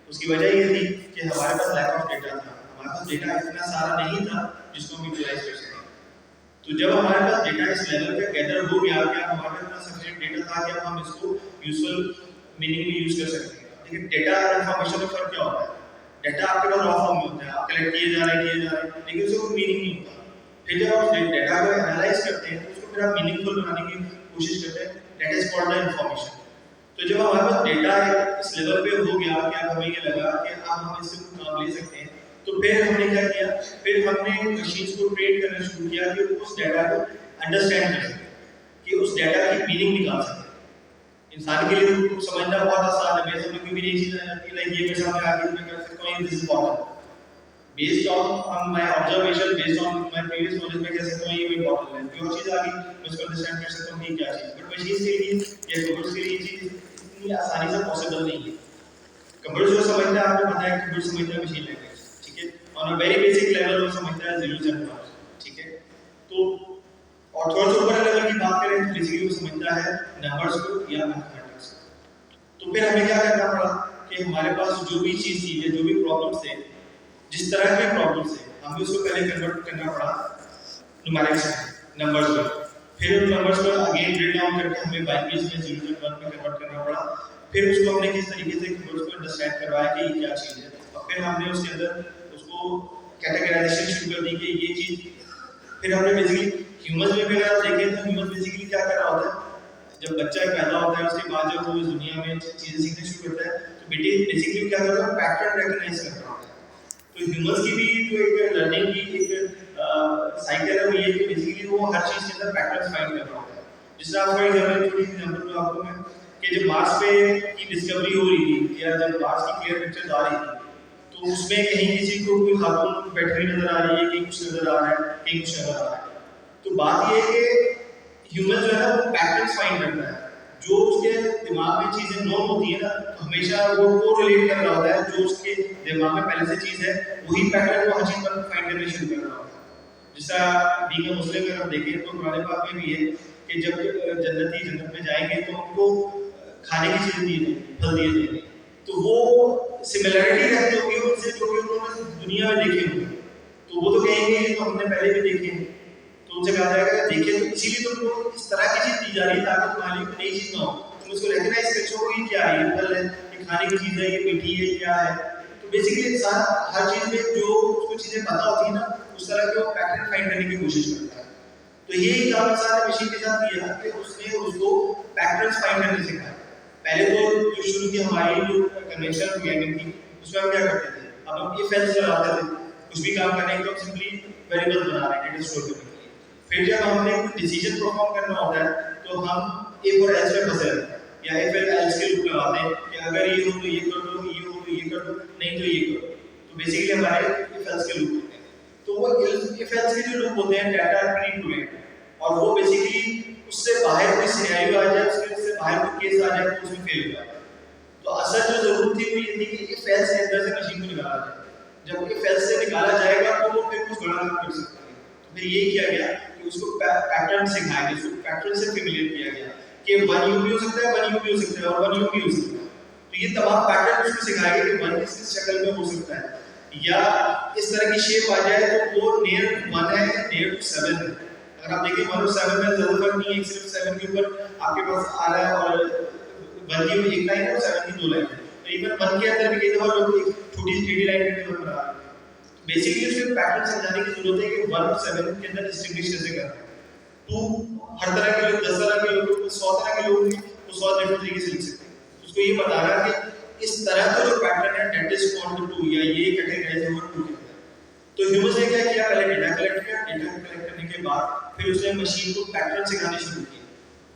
उसकी वजह ये थी कि हमारे पास लैक ऑफ डेटा था, हमारे पास डेटा इतना सारा नहीं था जिसको हम यूटिलाइज कर सकें। तो जब हमारे पास डेटा इस लेवल पे गैदर हो गया कि हमारे पास इतना सफिशिएंट डेटा था कि हम इसको यूजुअल मीनिंग में यूज कर सकते हैं। लेकिन डेटा और इंफॉर्मेशन में फर्क क्या होता है, डेटा आपके पास रॉ फॉर्म में होता है, आप कलेक्ट किए जा रहे हैं, लेकिन उसका कोई मीनिंग नहीं होता। फिर जब आप डेटा को एनालाइज करते हैं तो उसको फिर आप मीनिंगफुल बनाने की कोशिश करते हैं, that is called the information. तो जब हमारे पास डेटा इस लेवल पे हो गया कि अब हमें ये लगा कि अब हम इससे कुछ काम ले सकते हैं, तो फिर हमने क्या किया, फिर हमने मशीन्स को ट्रेन करना शुरू किया कि उस डाटा को अंडरस्टैंड कर सके, कि उस डाटा की मीनिंग निकाल सके। इंसान के लिए तो समझना बहुत आसान है, मैं समझ में भी नहीं चीज़ आ जाती, लाइक ये मैं सामने आगे मैं कर सकता हूँ, this is bottle based on my observation, based on my previous knowledge में कह सकता हूँ ये बॉटल है, जो चीज़ आ गई मैं उसको अंडरस्टैंड कर सकता हूँ कि क्या चीज़। बट मशीन के लिए या कंप्यूटर के लिए चीज़ इतनी आसानी से पॉसिबल नहीं है। कंप्यूटर जो समझता है, आपको पता है कंप्यूटर समझता है मशीन लैंग्वेज, ठीक है, on a very basic level वो समझता है जीरोस एंड वंस, ठीक है। तो और थोड़ा सा ऊपर लेवल की बात करें तो बेसिकली वो समझता है नंबर्स को या मैथमेटिक्स। तो फिर हमें क्या करना पड़ा कि हमारे पास जो भी चीज़ थी या जो भी प्रॉब्लम्स थे, जिस तरह के प्रॉब्लम्स थे, हमें उसको पहले कन्वर्ट करना पड़ा न्यूमेरिक्स नंबर्स में। फिर उन नंबर्स को अगेन ब्रेक डाउन करके हमें बाइनरीज में 0 से 1 में कन्वर्ट करना पड़ा। फिर उसको हमने किस तरीके से नंबर्स को अंडरस्टैंड करवाया कि ये क्या चीज़ है, और फिर हमने उसके अंदर उसको कैटेगराइजेशन शुरू कर दी कि ये चीज़। फिर हमने बेसिकली ह्यूमंस में भी अगर देखें तो ह्यूमंस बेसिकली क्या कर रहा होता है, जब बच्चा पैदा होता है उसके बाद जब वो इस दुनिया में चीज़ें सीखना शुरू करता है तो बेसिकली क्या करता है, पैटर्न रिकॉग्नाइज कर रहा होता है। तो ह्यूमंस की भी जो एक लर्निंग की एक साइकिल है वो ये कि बेसिकली वो हर चीज़ के अंदर पैटर्न फाइंड कर रहा होता है। जिससे आप फॉर एग्जाम्पल छोटी सी एग्जाम्पल में आपको मैं कि जब मार्स पे की डिस्कवरी हो रही थी या जब मार्स की क्लियर पिक्चर्स आ रही थी तो उसमें कहीं किसी को कोई खातून बैठी हुई नजर आ रही है, कहीं कुछ नजर आ रहा है, कहीं कुछ नजर आ रहा है। तो बात ये है कि ह्यूमन जो है ना वो पैटर्न्स फाइंड करता है, जो उसके दिमाग में चीजें नोन होती है ना तो हमेशा वो कोरिलेट कर रहा होता है, जो उसके दिमाग में पहले से चीज है वही पैटर्न वो हर चीज पर फाइंड करने शुरू कर रहा होता है। जैसा बीइंग अ मुस्लिम अगर हम देखें तो कुरान पाक में भी है कि जब जन्नती जन्नत में जाएंगे तो उनको खाने की चीजें दी जाएंगी, फल दिए जाएंगे, तो वो सिमिलरिटी रहती होगी उनसे जो कि उन्होंने दुनिया में देखे होंगे। तो वो तो कहेंगे ये तो हमने पहले भी देखे हैं, तो उनसे कहा जाएगा देखिए तो इसीलिए तो उनको इस तरह की चीज दी जा रही है ताकि तुम्हारे लिए नई चीज ना हो, तुम उसको रिकॉग्नाइज कर सको ये क्या है, ये फल है, ये खाने की चीज है, ये मीठी है, क्या है। तो बेसिकली इंसान हर चीज में जो उसको चीजें पता होती है ना उस तरह के वो पैटर्न फाइंड करने की कोशिश करता है। तो यही काम इंसान ने मशीन के साथ किया कि उसने उसको पैटर्न्स फाइंड करने सिखाया। पहले तो जो शुरू की हमारी जो कन्वेंशनल प्रोग्रामिंग थी उसमें हम क्या करते थे, अब हम इफ एल्स लगाते थे, कुछ भी काम करने के तो सिंपली वेरिएबल बना रहे हैं डेटा स्टोर करने के लिए। फिर जब हमने कोई डिसीजन परफॉर्म करना होता है तो हम इफ और एल्स में फंसे रहते हैं या इफ एल्स के लूप लगाते हैं कि अगर ये हो तो ये कर दो, ये हो तो ये कर दो, नहीं तो ये करो। तो बेसिकली हमारे इफ एल्स के लूप होते हैं। तो वो इफ एल्स के जो लूप होते हैं डाटा प्री प्रोग्राम्ड, और वो बेसिकली उससे बाहर कोई सिनेरियो आ जाए, उससे बाहर कोई केस आ जाए तो उसमें फेल हो जाता है। तो असल जो जरूरत थी वो ये थी कि इफ एल्स के अंदर से मशीन को निकाला जाए। जब इफ एल्स से निकाला जाएगा तो वो फिर कुछ बड़ा काम कर सकता है। तो फिर यही किया गया कि उसको पैटर्न सिखाया गया, उसको पैटर्न से फेमिलियर किया गया कि 1 यू भी हो सकता है, 1 यू भी हो सकता है और 1 यू भी हो सकता है। तो ये तमाम पैटर्न उसको सिखाया गया कि 1 किस शक्ल में हो सकता है, या इस तरह की शेप आ जाए तो वो नियर टू 1 है, नियर टू 7 है। अगर आप देखिए 1 और 7 में ज्यादा फर्क नहीं है, सिर्फ 7 के ऊपर आपके पास आ रहा है और 1 की एक लाइन है और 7 की 2 लाइन है। तो इवन 1 के अंदर भी कई दफा लोग एक छोटी सी टेढ़ी लाइन के ऊपर बना रहे हैं। तो बेसिकली उसमें पैटर्न समझाने की जरूरत है कि 1 और 7 के अंदर डिस्टिंग्विश कैसे करना है। तो हर तरह के लोग 10 तरह के लोग 100 तरह के लोग हैं तो 100 डिफरेंट तरीके से लिख सकते हैं। तो उसको ये बताना कि इस तरह का जो पैटर्न है डेट इज कॉल्ड टू, या ये कैटेगराइज ओवर टू। तो ह्यूमंस ने क्या किया, पहले डेटा कलेक्ट किया, डेटा कलेक्ट करने के बाद फिर उसने मशीन को पैटर्न सिखाने शुरू किए,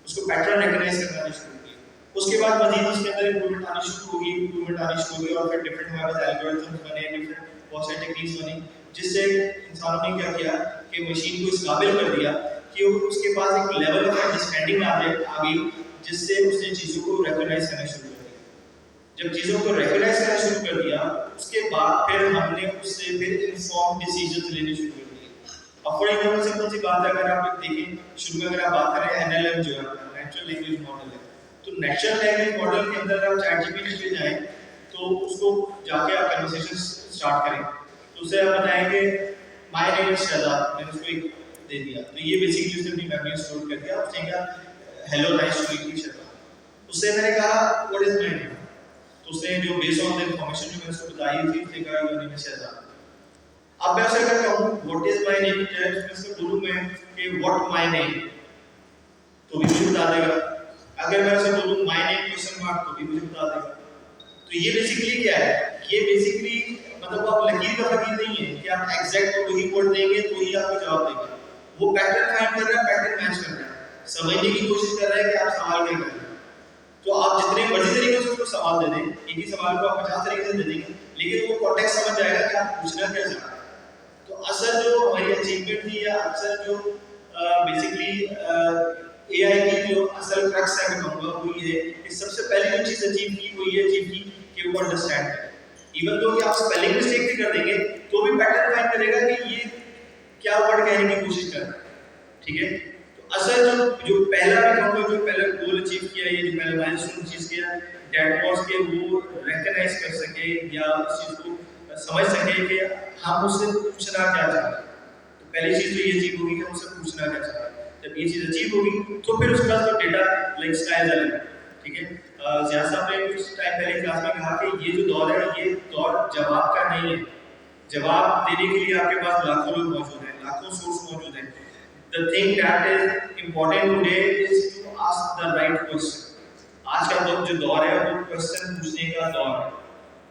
उसको पैटर्न रिकॉग्नाइज करना शुरू किया। उसके बाद मजीद उसके अंदर इंप्रूवमेंट आनी शुरू होगी और फिर डिफरेंट हमारे पास एल्गोरिथम्स बने, डिफरेंट बहुत सारी टेक्निक्स बनी, जिससे इंसानों ने क्या किया कि मशीन को इस काबिल कर दिया कि उसके पास एक लेवल ऑफ अंडरस्टैंडिंग आ गई, जिससे उसने चीज़ों को रिकॉग्नाइज करना शुरू कर दिया। जब चीज़ों को रिकॉग्नाइज करना शुरू कर दिया उसके बाद फिर हमने उससे फिर इन्फॉर्म डिसीजंस लेने शुरू कर दिए। अब फॉर एग्जांपल सिंपल सी बात है, अगर आप देखें शुरू में अगर आप बात करें एनएलएम जो है नेचुरल लैंग्वेज मॉडल है, तो नेचुरल लैंग्वेज मॉडल के अंदर आप चैटजीपीटी पे जाएं तो उसको जाके आप कन्वर्सेशन स्टार्ट करें तो उसे आप बताएंगे माय नेम इज शहजाद, मैंने उसको एक दे दिया तो ये बेसिकली उसने अपनी मेमोरी स्टोर कर दिया। उसने कहा hello nice to meet you Shahzad. उससे मैंने कहा व्हाट इज माय नेम, तो उसने जो बेस्ड ऑन द इंफॉर्मेशन जो मैंने उसको बताई थी उसने कहा योर नेम इज शहजाद। अब मैं उसे कहता हूं व्हाट इज माय नेम, मैं उसको बोलूं मैं कि व्हाट माय नेम तो भी मुझे बता देगा। अगर मैं उसे बोलूं माय नेम क्वेश्चन मार्क तो भी मुझे बता देगा। तो ये बेसिकली क्या है, ये बेसिकली मतलब आप लकीर का फकीर नहीं है कि आप एग्जैक्ट वही कोड देंगे तो ही आपको जवाब देगा। वो पैटर्न फाइंड कर रहा है, पैटर्न मैच कर रहा है, समझने की कोशिश कर रहा है कि आप सवाल क्या कर रहे हैं। तो आप जितने मर्जी तरीके से उसको सवाल दे दें, एक ही सवाल को आप 50 तरीके से दे देंगे, लेकिन वो कॉन्टेक्स्ट समझ जाएगा कि आप पूछना क्या चाह रहे हैं। तो असल जो हमारी अचीवमेंट थी या असल जो बेसिकली एआई की जो असल क्रक्स है मैं कहूँगा वो ये है कि सबसे पहली जो चीज़ अचीव की वो ये अचीव की कि वो अंडरस्टैंड है। इवन तो कि आप स्पेलिंग मिस्टेक भी कर देंगे तो भी पैटर्न फाइंड करेगा कि ये क्या वर्ड कहने की कोशिश कर रहा है। ठीक है, तो असल जो पहला भी कहूँगा जो पहला गोल अचीव किया, ये जो पहला माइलस्टोन चीज किया, दैट वाज के वो रिकॉग्नाइज कर सके या उस चीज को समझ सके कि हम उससे पूछना क्या चाह रहे हैं। तो पहली चीज तो ये अचीव होगी कि हम उससे पूछना क्या चाह रहे हैं। जब ये चीज अचीव होगी तो फिर उसके बाद तो data like sky is the limit. ठीक है, ज़िया साहब ने कुछ टाइम पहले क्लास में कहा कि ये जो दौर है ये दौर जवाब का नहीं है। जवाब देने के लिए आपके पास लाखों लोग मौजूद हैं, लाखों सोर्स मौजूद हैं। The thing that is important today is to ask the right question। आज का जो दौर है वो क्वेश्चन पूछने का दौर है।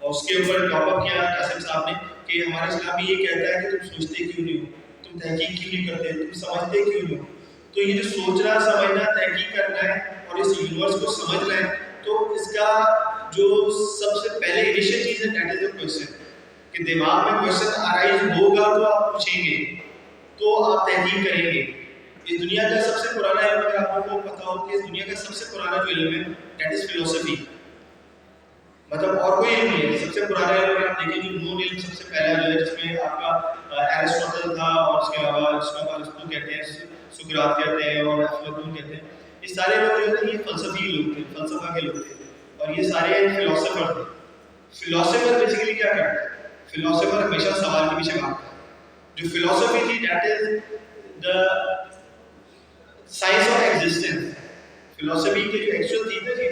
और उसके ऊपर टॉपअप किया कासिम साहब ने कि हमारा इस्लाम ये कहता है कि तुम सोचते क्यों नहीं हो, तुम तहकीक क्यों नहीं करते, तुम समझते क्यों नहीं हो। तो ये जो सोचना, समझना, तहकीक करना है और इस यूनिवर्स को समझना है, तो इसका जो सबसे पहले इनिशियल चीज है दैट इज द क्वेश्चन। कि दिमाग में क्वेश्चन अराइज होगा तो आप पूछेंगे, तो आप तहकीक करेंगे। इस दुनिया का सबसे पुराना इल्म, अगर आपको पता हो कि इस दुनिया का सबसे पुराना जो इल्म है दैट इज फिलोसफी। मतलब और कोई इल्म नहीं है, सबसे पुराना इल्म आप देखिए जो नून इल्म सबसे पहला जो है जिसमें आपका एरिस्टोटल था और उसके अलावा अरिस्टो कहते हैं, सुकरात कहते हैं और अफलातून कहते हैं। ये सारे लोग जो है ये फलसफी लोग थे, फलसफा के लोग थे और ये सारे फिलोसोफर थे। फिलोसोफर बेसिकली क्या करता है? फिलोसोफर हमेशा सवाल के पीछे भागता है। जो फिलोसफी थी that is the science of existence. Philosophy के जो एक्चुअल थी ना जी,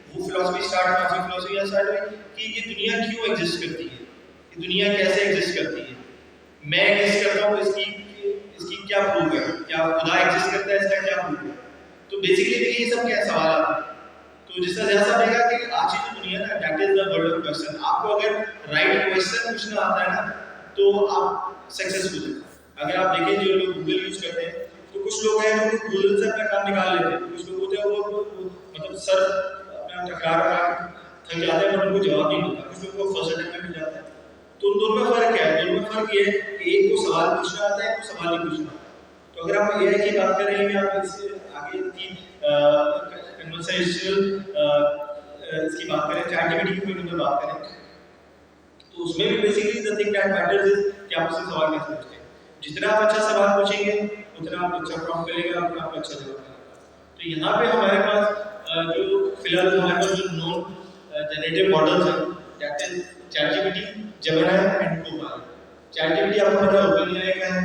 वो फिलोसफी स्टार्ट हुई, फिलोसफी स्टार्ट हुई कि ये दुनिया क्यों एग्जिस्ट करती है, ये दुनिया कैसे एग्जिस्ट करती है, मैं एग्जिस्ट करता हूँ, इसकी क्या प्रूफ है, क्या खुदा एग्जिस्ट करता है, इसका क्या प्रूफ है। तो बेसिकली देखिए ये सब क्या सवाल आते हैं। तो जिस तरह जैसा देखा कि आज की जो दुनिया ना that is the world of question. आपको अगर राइट क्वेश्चन पूछना आता है ना तो आप सक्सेसफुल हैं। अगर आप देखें जो लोग गूगल यूज करते हैं तो कुछ लोग हैं जो गूगल से अपना काम निकाल लेते हैं, कुछ लोग होते हैं वो मतलब सर अपना टकरा थक जाते हैं पर उनको जवाब नहीं मिलता, कुछ लोग को फर्स्ट अटेम्प्ट में मिल जाता है। तो उन दोनों में फर्क क्या है? दोनों में फर्क ये है कि एक को सवाल पूछना आता है, एक को सवाल नहीं पूछना। तो अगर आप एआई की बात करेंगे, आप इससे आगे की कन्वर्सेशनल इसकी बात करें, चैटजीपीटी की कोई बात करें, तो उसमें भी basically the thing that matters is कि आप उससे सवाल कैसे पूछते हैं। जितना आप अच्छा सवाल पूछेंगे उतना आप अच्छा प्रॉम्प्ट मिलेगा, उतना आप अच्छा जवाब मिलेगा। तो यहाँ पे हमारे पास जो फिलहाल हमारे पास जो नॉन जनरेटिव मॉडल्स हैं that is ChatGPT, Gemini and Copilot. ChatGPT आपको पता है ओपनएआई का है,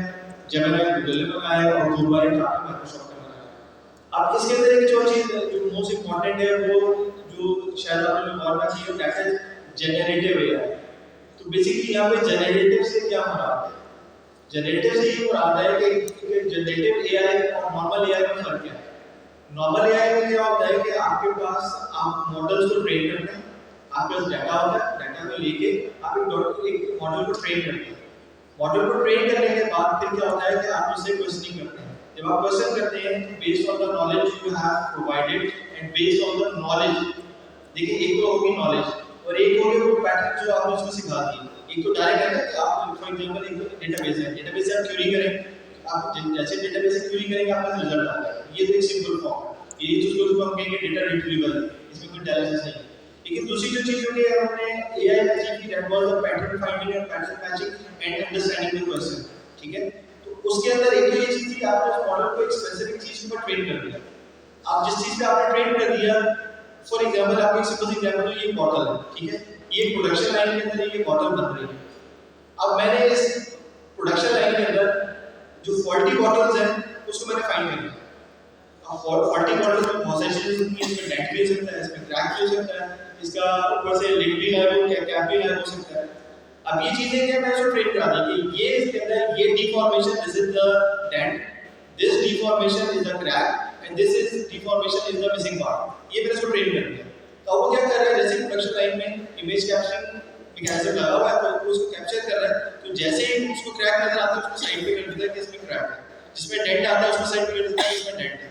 जेमिनी गूगल ने बनाया है और कोपाइलट माइक्रोसॉफ्ट ने बनाया है। अब इसके अंदर एक जो चीज जो मोस्ट इंपॉर्टेंट है वो जो शायद आपने गौर ना की हो दैट इज जनरेटिव एआई। तो बेसिकली यहाँ पे जनरेटिव से क्या मुराद है? जनरेटिव से ये मुराद है कि जनरेटिव एआई और नॉर्मल एआई में फर्क क्या है? नॉर्मल एआई में क्या होता है कि आपके पास आप मॉडल्स को ट्रेन करते हैं, आपके पास डाटा होता है, डाटा को लेके आप एक मॉडल को ट्रेन करते हैं। मॉडल को ट्रेन करने के बाद फिर क्या होता है कि आप उससे क्वेश्चनिंग करते हैं। जब आप क्वेश्चन करते हैं based on the knowledge you have provided and based on the knowledge, देखिए एक तो होगी नॉलेज और एक होगी वो पैटर्न जो आपने उसको सिखा दिए। एक तो डायरेक्ट है कि आप फॉर एग्जांपल एक डेटाबेस है, डेटाबेस से आप क्वेरी करें, आप जैसे डेटाबेस से क्वेरी करेंगे आपका रिजल्ट आता है। ये तो एक सिंपल फॉर्म है, ये जिसको हम कहेंगे डेटा रिट्रीवल, इसमें कोई डायलिसिस नहीं है। लेकिन दूसरी जो चीज होती है हमने एआई में सीखी that was the pattern finding and pattern matching and understanding the question. ठीक है, तो उसके अंदर एक तो ये चीज थी कि आपने उस मॉडल को एक स्पेसिफिक चीज पर ट्रेन कर दिया। आप जिस चीज पे आपने ट्रेन कर दिया, फॉर एग्जांपल आपको एक सिंपल एग्जांपल दो, ये बॉटल है, ठीक है, ये प्रोडक्शन लाइन के अंदर ये बॉटल बन रही है। अब मैंने इस प्रोडक्शन लाइन के अंदर जो फॉल्टी बॉटल्स हैं उसको मैंने फाइंड कर लिया। अब फॉल्टी बॉटल्स में बहुत सारी चीजें होती हैं, इसमें डेंट भी हो सकता है, इसमें क्रैक भी हो सकता है, इसका ऊपर से लिड भी है, वो कैप भी है, हो सकता है। अब ये चीजें क्या मैं इसको ट्रेन करा दी कि ये इसके अंदर ये deformation, this is the dent, this deformation is the crack and this is deformation is the missing part. ये मैंने इसको ट्रेन कर दिया। तो वो क्या कर रहा है, जैसे प्रोडक्शन लाइन में इमेज कैप्शन एक एसिड लगा हुआ है तो वो उसको कैप्चर कर रहा है, तो जैसे ही उसको क्रैक नजर आता है उसको साइड पे कर देता है कि इसमें क्रैक है, जिसमें डेंट आता है उसको साइड पे कर देता है कि इसमें डेंट है,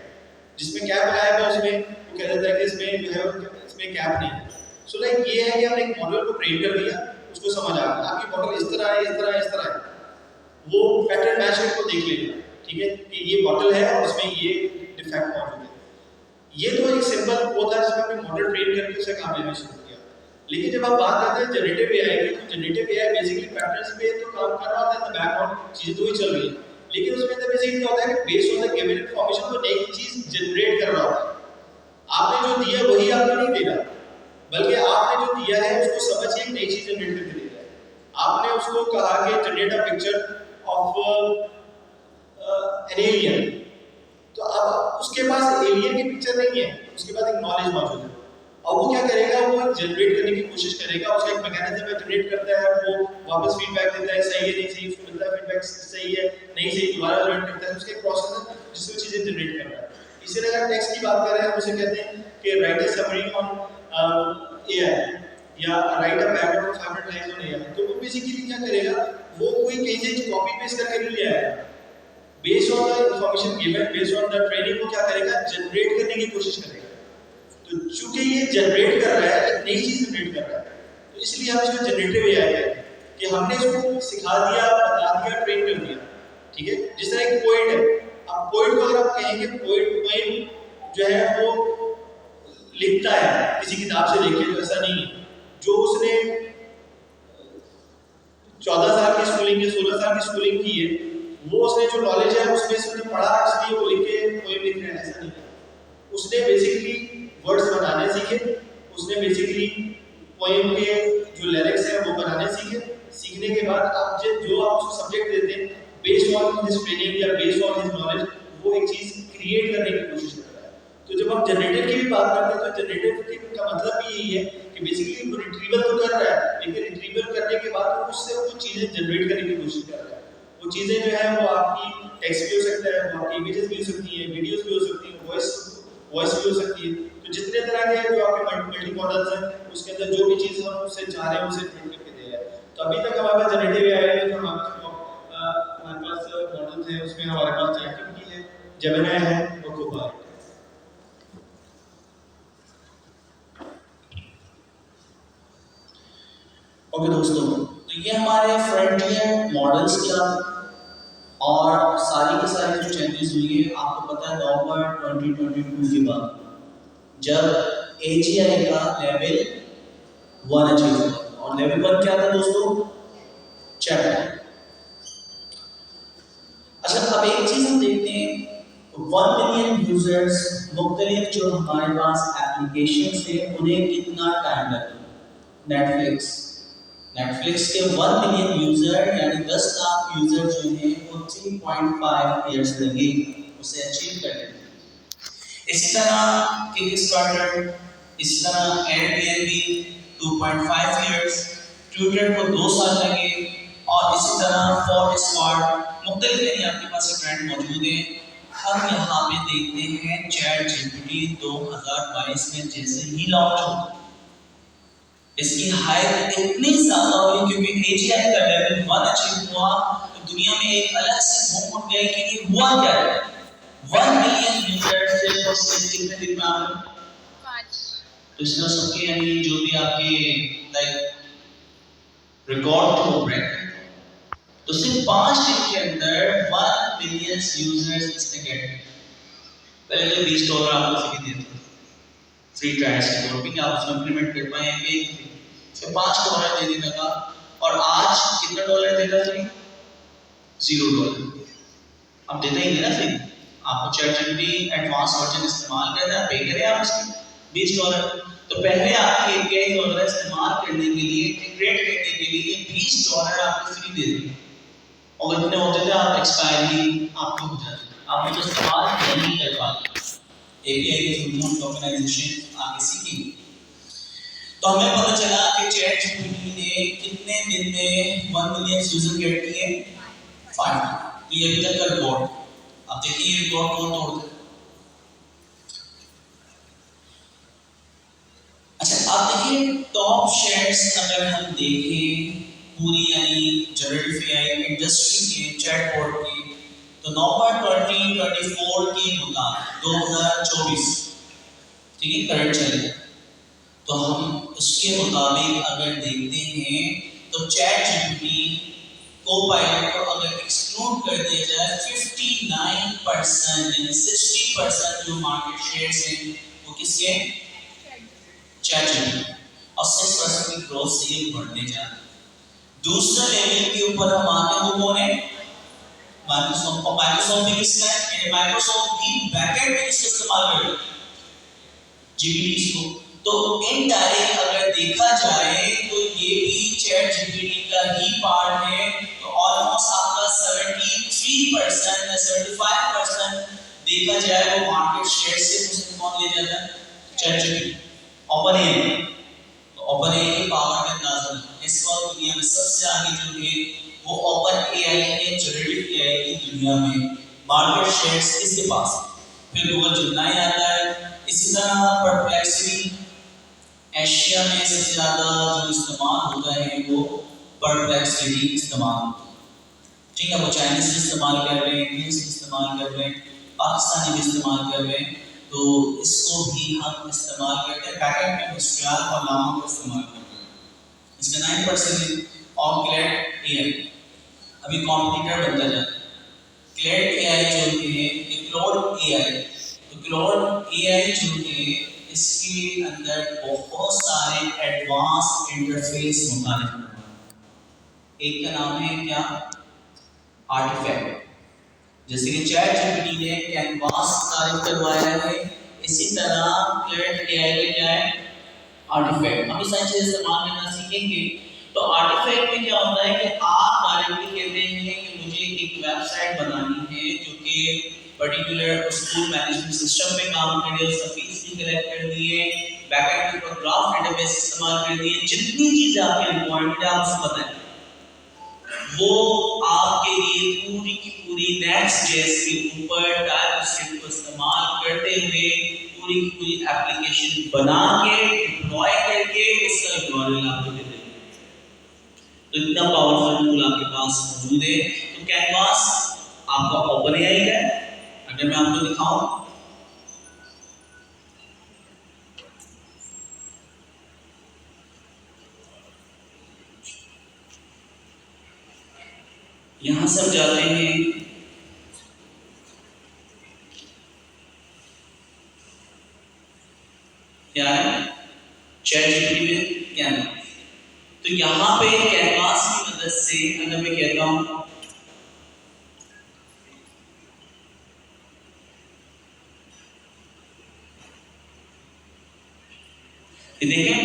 जिसमें कैप लगाया है उसमें वो कह देता है कि इसमें जो है इसमें कैप नहीं है। सो लाइक ये है कि हमने एक मॉडल को ट्रेन कर दिया, उसको समझ आ गया आपकी बॉटल इस तरह है, इस तरह है, इस तरह है, वो पैटर्न मैच को देख लेगा, ठीक है, कि ये बॉटल है और उसमें ये डिफेक्ट मौजूद है। ये तो एक सिंपल वो था जिसमें हमने मॉडल ट्रेन करके उसे काम लेना शुरू किया। लेकिन जब आप बात करते हैं जनरेटिव एआई की, तो जनरेटिव एआई बेसिकली पैटर्न्स पे तो काम कर रहा होता है, इन द बैकग्राउंड चीजें तो ही चल रही है, लेकिन उसमें अंदर बेसिकली क्या होता है कि based on the given information वो नई चीज जनरेट कर रहा होता है। आपने जो दिया वही आपको नहीं दे रहा, बल्कि आपने जो दिया है उसको समझ के एक नई चीज जनरेट करके दे रहा है। आपने उसको कहा कि generate a picture of an alien, तो अब उसके पास एलियन की पिक्चर नहीं है, उसके पास एक नॉलेज मौजूद है, और वो क्या करेगा, वो जनरेट करने की कोशिश करेगा, उसका एक मैकेनिज्म है, जनरेट करता है, वो वापस फीडबैक देता है, सही है नहीं सही, उसको मिलता है फीडबैक सही है नहीं सही, दोबारा जनरेट करता है, उसका एक प्रोसेस है जिससे वो चीजें जनरेट कर रहा है। इसी तरह अगर टेक्स्ट की बात करें हम उसे कहते हैं कि write a summary on AI या write a paragraph of 500 lines on AI, तो वो बेसिकली क्या करेगा, वो कोई कहीं से कॉपी पेस्ट करके नहीं ले आएगा, based on the information given, based on the training, वो क्या करेगा, जनरेट करने की कोशिश करेगा। तो चूंकि ये जनरेट कर रहा है, एक नई चीज जनरेट कर रहा है, तो इसलिए हम इसको जनरेटिव एआई कहते हैं कि हमने इसको सिखा दिया, बता दिया, ट्रेन कर दिया, ठीक है। जिस तरह एक पोएट है, अब पोएट को अगर आप कहेंगे पोएट पोएम जो है वो लिखता है किसी किताब से देख के, तो ऐसा नहीं है, जो उसने 14 साल की स्कूलिंग या 16 साल की स्कूलिंग की है, वो उसने जो नॉलेज है उसमें से उसने पढ़ा इसलिए वो लिख के पोएम लिख रहा है, ऐसा नहीं है। उसने बेसिकली वर्ड्स बनाने सीखे, उसने बेसिकली पोएम के जो लिरिक्स है वो बनाने सीखे, सीखने के बाद अब जो आप उसको सब्जेक्ट देते हैं बेस्ड ऑन हिज ट्रेनिंग या बेस्ड ऑन हिज नॉलेज, वो एक चीज क्रिएट करने की कोशिश करता है। तो जब हम जनरेटिव की भी बात करते हैं तो जनरेटिव का मतलब भी यही है कि बेसिकली वो रिट्रीवल तो कर रहा है, लेकिन रिट्रीवल करने के बाद उससे वो चीजें जनरेट करने की कोशिश कर रहा है। वो चीजें जो है वो आपकी टेक्स्ट भी हो सकता है, वो आपकी इमेजेस भी हो सकती है, वीडियोस भी हो सकती है, वॉइस भी हो सकती है। तो जितने तरह के जो आपके मल्टी मॉडल्स हैं उसके अंदर जो भी चीज हम उससे चाह रहे हैं उसे ट्रेन करके दे रहे हैं। तो अभी तक हमारे पास जनरेटिव एआई है, तो हमारे पास मॉडल्स हैं, उसमें हमारे पास चैटजीपीटी है, जेमिनी है और कोपायलट। ओके दोस्तों, तो ये हमारे फ्रंटियर मॉडल्स क्या और सारी की सारी जो चेंजेस हुई है। आपको पता है नवंबर 2022 के बाद जब AGI का लेवल 1 अचीव हुआ, और लेवल 1 क्या था दोस्तों, चैट। अच्छा, अब एक चीज हम देखते हैं, 1 मिलियन यूजर्स मुख्तलिफ जो हमारे पास एप्लीकेशंस हैं उन्हें कितना टाइम लगता है। नेटफ्लिक्स के 1 मिलियन यूजर यानी 10 लाख यूजर जो हैं वो 3.5 इयर्स लगे उसे अचीव करने में। इसी तरह किकस्टार्टर, इसी तरह एयरबीएनबी 2.5 इयर्स, ट्विटर को 2 साल लगे, और इसी तरह फॉरस्क्वाड मुख्तलिफ यानी आपके पास ट्रेंड मौजूद है। हम यहाँ पे देखते हैं चैटजीपीटी 2022 में जैसे ही लॉन्च हुआ, इसकी हाइप इतनी ज्यादा हुई क्योंकि AGI का लेवल 1 अचीव हुआ, तो दुनिया में एक अलग से धूम उठ गई कि ये हुआ क्या है। 1 मिलियन यूजर्स सिर्फ और सिर्फ कितने दिन में आए, 5। तो इसका सबके यानी जो भी आपके लाइक रिकॉर्ड थे वो ब्रेक कर, तो सिर्फ 5 दिन के अंदर 1 मिलियन यूजर्स इसने गेट किया। पहले तो $20 आपको फ्री देते फ्री ट्रायल्स के तौर पे कि आप उसको इम्प्लीमेंट कर पाएंगे, फिर $5 देने लगा, और आज कितना डॉलर देता है, $0। अब देता ही नहीं ना फ्री, आपको चैटजीपीटी एडवांस वर्जन इस्तेमाल करना है, पे करें आप उसके $20। तो पहले आपके $1 इस्तेमाल करने के लिए, इंटीग्रेट करने के लिए $20 आपको फ्री दे देंगे, और इतने होते थे आप एक्सपायरी आपको हो जाती, आप मुझे इस्तेमाल नहीं कर पाते। API के थ्रू हम टोकनाइजेशन आगे सीखेंगे। तो हमें पता चला कि चैटजीपीटी ने कितने दिन में 1 मिलियन यूजर गेट किए, 5। तो ये अभी तक का रिकॉर्ड। अब देखिए ये रिकॉर्ड कौन तोड़ता है। अच्छा, आप देखिए के टॉप शेयर्स अगर हम देखें पूरी यानी जनरेटिव एआई इंडस्ट्री के चैटबॉट की, तो नवंबर 2024 के मुताबिक 2024 ठीक है करंट चले, तो हम उसके मुताबिक अगर देखते हैं तो चैट जीपीटी को पायलट को अगर एक्सक्लूड कर दिया जाए 59% यानी 60% जो मार्केट शेयर्स हैं वो किसके चैट जीपीटी और 6% की ग्रोथ से ये बढ़ने जा रहा है। दूसरा लेवल के ऊपर हम आते हैं वो कौन है माइक्रोसॉफ्ट, और माइक्रोसॉफ्ट भी किसका है माइक्रोसॉफ्ट भी बैकएंड में इसका इस्तेमाल कर रहा है जीपीटी को। तो इनडायरेक्ट अगर देखा जाए तो ये भी चैट जीपीटी का ही पार्ट है, तो ऑलमोस्ट आपका 73% या 75% देखा जाए वो मार्केट शेयर से उसमें कौन ले जाता है चैट जीपीटी ओपन एआई। तो ओपन एआई की पावर का अंदाजा इस वक्त दुनिया में सबसे आगे जो है वो ओपन एआई है, जनरेटिव एआई की दुनिया में मार्केट शेयर्स किसके पास, फिर गूगल जेमिनी आता है। इसी तरह परप्लेक्सिटी एशिया में सबसे ज्यादा जो इस्तेमाल होता है वो परप्लेक्सिटी इस्तेमाल होता है, ठीक है। वो चाइनीज भी इस्तेमाल कर रहे हैं, इंग्लिश भी इस्तेमाल कर रहे हैं, पाकिस्तानी भी इस्तेमाल कर रहे हैं, तो इसको भी हम इस्तेमाल करते हैं बैकएंड में मिस्ट्राल और लामा को इस्तेमाल करते हैं। इसका 9% और क्लेड एआई अभी कॉम्पिटिटर बनता जा रहा है। क्लेड एआई जो है क्लाउड एआई, तो क्लाउड एआई जो है इसके अंदर बहुत सारे एडवांस इंटरफेस मुताबिक, एक का नाम है क्या आर्टिफैक्ट, जैसे कि चैट जीपीटी ने कैनवास तारीफ करवाया है, इसी तरह क्लेड एआई का क्या है आर्टिफैक्ट। हम इस चीजें इस्तेमाल करना सीखेंगे। तो आर्टिफैक्ट में क्या होता है कि आप डायरेक्टली कहते हैं कि मुझे एक वेबसाइट बनानी है जो कि पर्टिकुलर स्कूल मैनेजमेंट सिस्टम पे काम कर रही है, उसका फीस भी कलेक्ट कर दिए, बैकएंड के ऊपर ग्राफ डेटाबेस इस्तेमाल कर दिए, जितनी चीज आपकी रिक्वायरमेंट है आप उसको बताएं, वो आपके लिए पूरी की पूरी नेक्स्ट.जेएस के ऊपर टाइपस्क्रिप्ट को इस्तेमाल करते हुए पूरी की पूरी एप्लीकेशन बना के डिप्लॉय करके उसका ट्यूटोरियल आपको दे देंगे। तो इतना पावरफुल टूल आपके पास मौजूद है। तो कैनवास आपका ओपन एआई का है, अगर मैं आपको दिखाऊं यहां से हम जाते हैं क्या है चैट जीपीटी में कैनवास। तो यहां पे कैनवास की मदद से अगर मैं कहता हूं देखें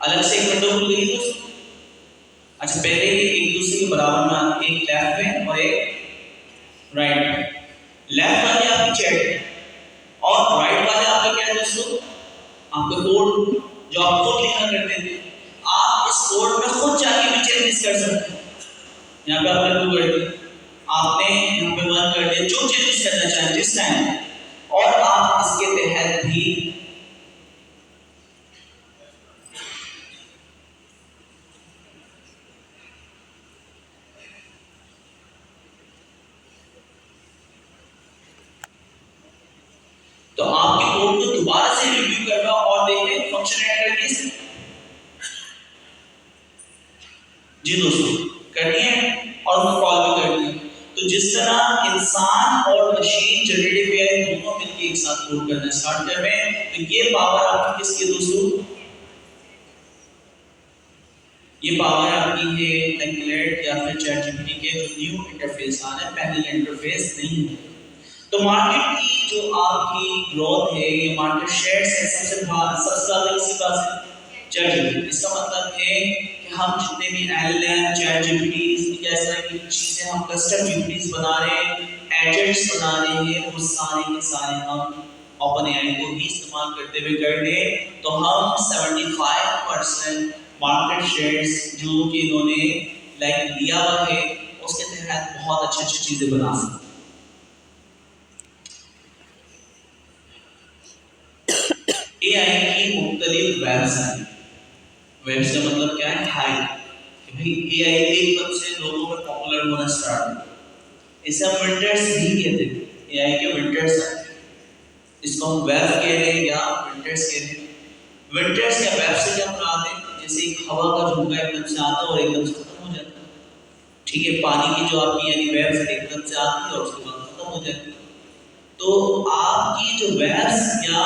अलग से एक विंडो खुल गई दोस्तों। अच्छा पहले ये एक दूसरे के बराबर में आते, एक लेफ्ट में और एक राइट में। लेफ्ट वाले आपकी चैट और राइट वाले आपका क्या है दोस्तों आपका कोड, जो आप खुद लिखा करते थे। आप इस कोड में खुद जाके भी चेंजेस कर सकते हैं। यहाँ पे आपने 2 कर दिया, आपने यहाँ पे 1 कर दिया, जो चेंजेस करना चाहें जिस टाइम, और आप इसके तहत भी तो आपके कोड को दोबारा से रिव्यू करना और देखें फंक्शन ऐड करके जी दोस्तों करनी है और उसको कॉल भी करनी है। तो जिस तरह इंसान और मशीन जनरेटिव एआई दोनों मिलकर एक साथ कोड करना स्टार्ट कर रहे हैं, तो ये पावर आपकी किसकी दोस्तों, ये पावर आपकी है टेक्लेट या फिर चैट जीपीटी के जो न्यू इंटरफेस आ रहे हैं, पहले इंटरफेस नहीं है। तो मार्केट की जो आपकी ग्रोथ है, ये मार्केट शेयर्स है सबसे ज्यादा किसी पास है चैट जीपीटी। इसका मतलब है कि हम जितने भी एलएलएम चैट जीपीटी जैसा की चीजें हम कस्टम जीपीटीज बना रहे हैं, एजेंट्स बना रहे हैं, वो सारे के सारे हम ओपन एआई को ही इस्तेमाल करते हुए कर रहे हैं। तो हम 75% मार्केट शेयर्स जो कि इन्होंने लाइक लिया हुआ है उसके तहत बहुत अच्छी अच्छी चीजें बना सकते हैं। एआई की मुख्तलिफ वेबसाइट वेव्स का मतलब क्या है? हाई। कि भाई एआई एकदम से लोगों में पॉपुलर होना स्टार्ट हुआ। इसे हम विंटर्स भी कहते हैं, एआई के विंटर्स हैं। इसको हम वेव कह रहे हैं या विंटर्स कह रहे हैं। विंटर्स या वेव से क्या मुराद है? जैसे एक हवा का झोंका एकदम से आता है और एकदम से खत्म हो जाता है। ठीक है, पानी की जो आपकी यानी वेव्स एकदम से आती है और उसके बाद खत्म हो जाती है। तो आपकी जो वेव्स या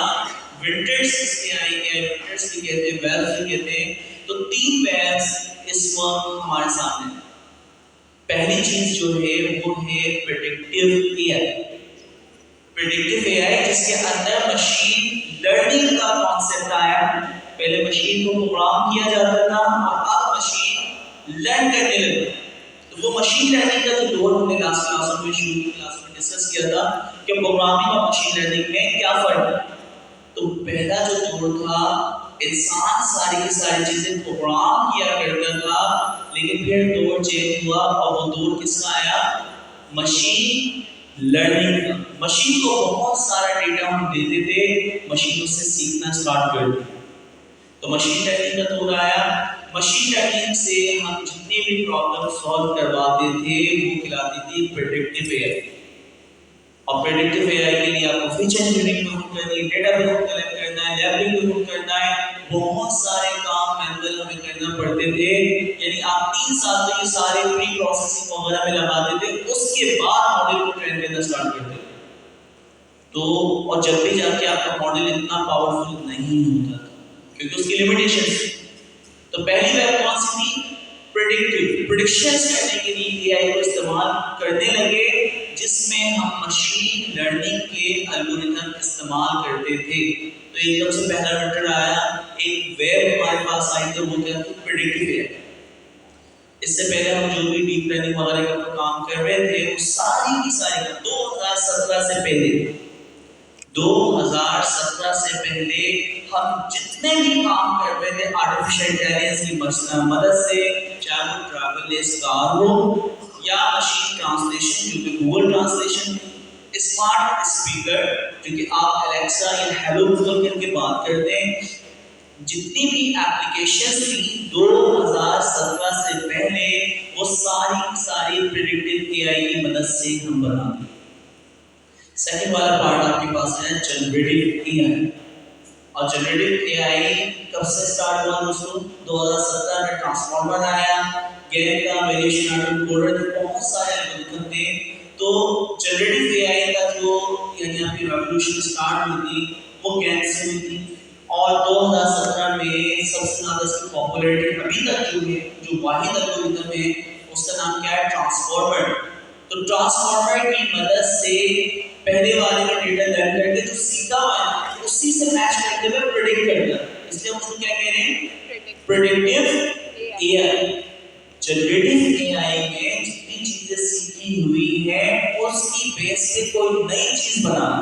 विंटर्स इसके आएंगे, विंटर्स भी कहते हैं, वेव्स भी कहते हैं। तो तीन वेव्स इस वक्त हमारे सामने हैं। पहली चीज जो है वो है प्रेडिक्टिव एआई। प्रेडिक्टिव एआई जिसके अंदर मशीन लर्निंग का कॉन्सेप्ट आया। पहले मशीन को प्रोग्राम किया जाता था और अब मशीन लर्न करने लगी। तो वो मशीन लर्निंग का जो दौर हमने लास्ट क्लास में शुरू की क्लास में डिस्कस किया था कि प्रोग्रामिंग और मशीन लर्निंग में क्या फर्क है। तो पहला जो दौर था, इंसान सारी की सारी चीजें प्रोग्राम किया करता था, लेकिन फिर दौर चेंज हुआ और वो दौर किसका आया? मशीन लर्निंग का। मशीन को बहुत सारा डेटा हम देते थे, मशीन उससे सीखना स्टार्ट कर दी। तो मशीन लर्निंग का दौर आया। मशीन लर्निंग से हम जितने भी प्रॉब्लम सॉल्व करवाते थे वो खिलाती थी प्रेडिक्टिव एआई। और प्रेडिक्टिव एआई के लिए आपको फीचर इंजीनियरिंग डेवलप करनी है, डेटाबेस कलेक्ट करना है, लैबलिंग डेवलप करना है, बहुत सारे काम मैनुअल हमें करना पड़ते थे। यानी आप 3 साल तक ये सारे प्री प्रोसेसिंग वगैरह में लगाते थे, उसके बाद मॉडल को ट्रेन करना स्टार्ट करते थे। तो और जब भी जाके आपका मॉडल इतना पावरफुल नहीं होता था क्योंकि उसकी लिमिटेशंस। तो पहली वेब कौन सी थी? प्रेडिक्टिव। प्रेडिक्शंस करने के लिए एआई को इस्तेमाल करने लगे, जिसमें हम मशीन लर्निंग के एल्गोरिथम इस्तेमाल करते थे। तो एकदम से पहला वेक्टर आया, एक वेब हमारे पास आई, तो वो क्या थी? Predictive AI. इससे पहले हम जो भी डीप लर्निंग वगैरह का काम कर रहे थे वो सारी की सारी 2017 से पहले 2017 से पहले हम जितने भी काम कर रहे थे आर्टिफिशियल इंटेलिजेंस की मदद से, चाहे वो ट्रैवल कार हो या मशीन ट्रांसलेशन जो कि गूगल ट्रांसलेशन, स्मार्ट स्पीकर जो कि आप एलेक्सा या हेलो गूगल करके बात करते हैं, जितनी भी एप्लीकेशंस थी 2017 से पहले वो सारी प्रेडिक्टिव एआई की मदद से हम बनाते हैं। सेकंड वाला पार्ट आपके पास है जनरेटिव एआई। और जनरेटिव एआई कब से स्टार्ट हुआ दोस्तों? 2017 में ट्रांसफॉर्मर आया, गैन का वेरिएशन आर्टिकल कोडर थे, बहुत सारे एल्गोरिथम थे। तो जनरेटिव एआई का जो यानी आपकी रेवोल्यूशन स्टार्ट हुई थी वो गैन से हुई थी। और 2017 में सबसे ज्यादा इसकी पॉपुलैरिटी अभी तक जो है, जो वाहिद एल्गोरिथम है उसका नाम क्या है? ट्रांसफॉर्मर। तो ट्रांसफॉर्मर की मदद से पहले वाले का डेटा लर्न करके जो सीखा हुआ है उसी से मैच करते हुए प्रेडिक्ट करता है, इसलिए हम उसको क्या कह रहे हैं? Predictive AI. जनरेटिव एआई में जितनी चीजें सीखी हुई है उसकी बेस पे कोई नई चीज बनाना।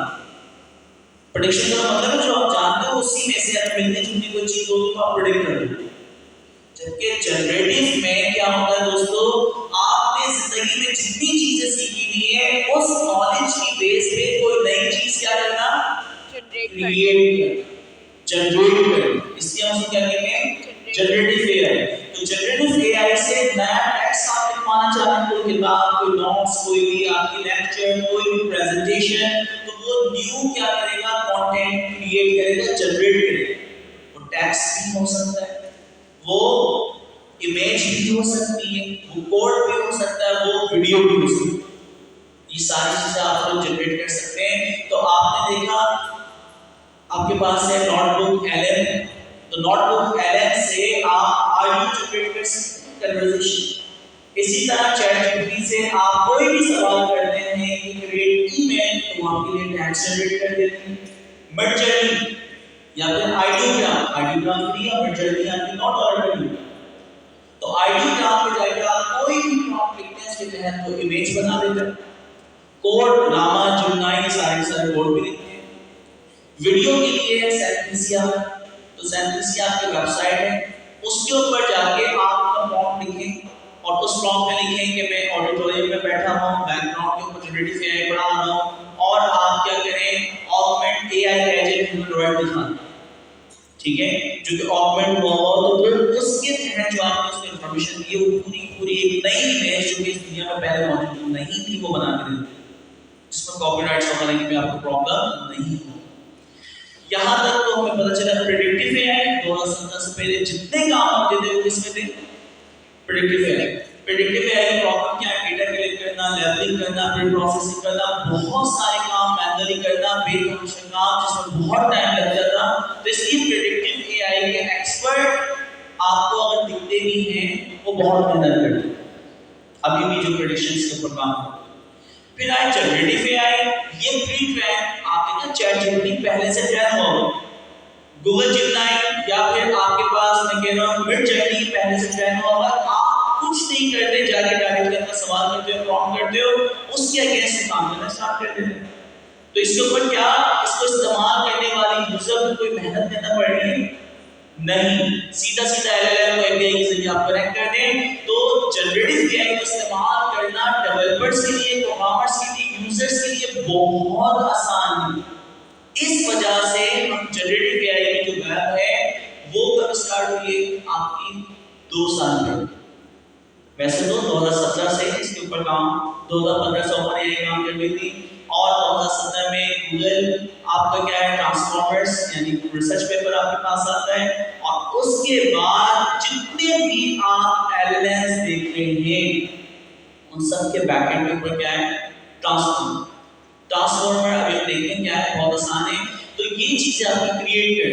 प्रेडिक्शन का मतलब है जो आप जानते हो उसी में से अगर मिलती जुलती कोई चीज होगी तो आप प्रेडिक्ट कर दो। जबकि जनरेटिव में क्या होता है दोस्तों? आपने जिंदगी में जितनी चीजें सीखी हुई है उस नॉलेज की बेस पे कोई नई चीज क्या करना? क्रिएट, जनरेट करना। इसलिए हम क्या कहते हैं? Generative AI. तो जनरेटिव एआई से नया टेक्स्ट आप लिखवाना चाहते हैं, कोई किताब, कोई नोट्स, कोई भी आपकी लेक्चर, कोई भी प्रेजेंटेशन, तो वो न्यू क्या करेगा? कंटेंट क्रिएट करेगा, जनरेट करेगा। वो टेक्स्ट भी हो सकता है, वो इमेज भी हो सकती है, वो कोड भी हो सकता है, वो वीडियो भी हो सकती है। ये सारी चीजें आप लोग जनरेट कर सकते हैं। तो आपने देखा आपके पास है नोटबुक एलएन, तो नोटबुक एलएन से आप ऑडियो जनरेट कर सकते हैं, कन्वर्सेशन। इसी तरह चैट जीपीटी से आप कोई भी सवाल करते हैं कि क्रिएट ईमेल, तो आपके लिए टेक्स्ट जनरेट कर देते हैं। मिडजर्नी या फिर आइडियोग्राम फ्री या मिडजर्नी आपकी नॉट ऑलरेडी। तो आइडियोग्राम पे जाकर आप कोई भी प्रॉम्प्ट लिखते हैं, इसके तहत वो इमेज बना देते हैं। कोड, लामा, जुमनाई, सारे कोड भी लिखते हैं। वीडियो के लिए सेंटेंसिया, तो सेंटेंसिया आपकी वेबसाइट है, उसके ऊपर जाके आप अपना प्रॉम्प्ट लिखें और उस प्रॉम्प्ट में लिखें कि मैं ऑडिटोरियम में बैठा हूं, बैकग्राउंड के ऊपर जनरेटिव एआई पढ़ा रहा हूं, और आप क्या करें? ऑगमेंट एआई एजेंट ह्यूमन रॉयड दिखाएं। ठीक है, जो कि ऑगमेंट हुआ हो, तो फिर उसके तहत जो आपने उसको इन्फॉर्मेशन दी है वो पूरी पूरी एक नई इमेज जो कि इस दुनिया में पहले मौजूद नहीं थी वो बना के देती है, जिसमें कॉपीराइट्स वगैरह की भी आपको प्रॉब्लम नहीं हो। यहाँ तक तो हमें पता चला प्रेडिक्टिव एआई 2017 से पहले जितने काम होते थे वो किसमें थे, प्रेडिक्टिव एआई। प्रेडिक्टिव एआई की प्रॉब्लम क्या है, डेटा कलेक्ट करना, लेबलिंग करना, प्री प्रोसेसिंग करना, बहुत सारे काम मैनुअली करना, बेफंक्शन काम जिसमें बहुत टाइम लग जाता। तो इसलिए प्रेडिक्टिव एआई के एक्सपर्ट आपको अगर दिखते भी हैं वो बहुत मेहनत करते हैं अभी भी जो प्रेडिक्शंस के ऊपर काम करते हैं। फिर आए जनरेटिव एआई, ये प्री ट्रेन आपके ना चैट जीपीटी पहले से ट्रेन हुआ हो, गूगल जेमिनी या फिर आपके पास मैं कह रहा हूं मिड जर्नी पहले से ट्रेन हुआ होगा। आप कुछ नहीं करते, जाके डायरेक्टली अपना सवाल करते हो, प्रॉम्प्ट करते हो, उसके अगेंस्ट काम करना स्टार्ट कर देते हैं। तो इसके ऊपर क्या इसको इस्तेमाल करने वाली यूजर को कोई मेहनत करना पड़ रही है नहीं, सीधा सीधा एलएलएम को एपीआई के जरिए आप कनेक्ट कर दें। तो जनरेटिव एआई को इस्तेमाल करना डेवलपर्स के लिए, प्रोग्रामर्स के लिए, यूजर्स के लिए बहुत आसान है। इस वजह से हम जनरेटिव एआई की जो वेब है वो कब स्टार्ट हुई है, आपकी 2 साल पहले। वैसे तो 2017 से इसके ऊपर काम, 2015 से ओपन एआई काम कर रही थी और 2017 में गूगल आपका क्या है ट्रांसफॉर्मर्स यानी रिसर्च पेपर आपके पास आता है और उसके बाद जितने भी आप एलएलएम्स देख रहे हैं उन सब के बैकएंड के ऊपर क्या है ट्रांसफॉर्मर। ट्रांसफॉर्मर अभी हम देखते हैं क्या है, बहुत आसान है। तो ये चीजें आपकी क्रिएट कर।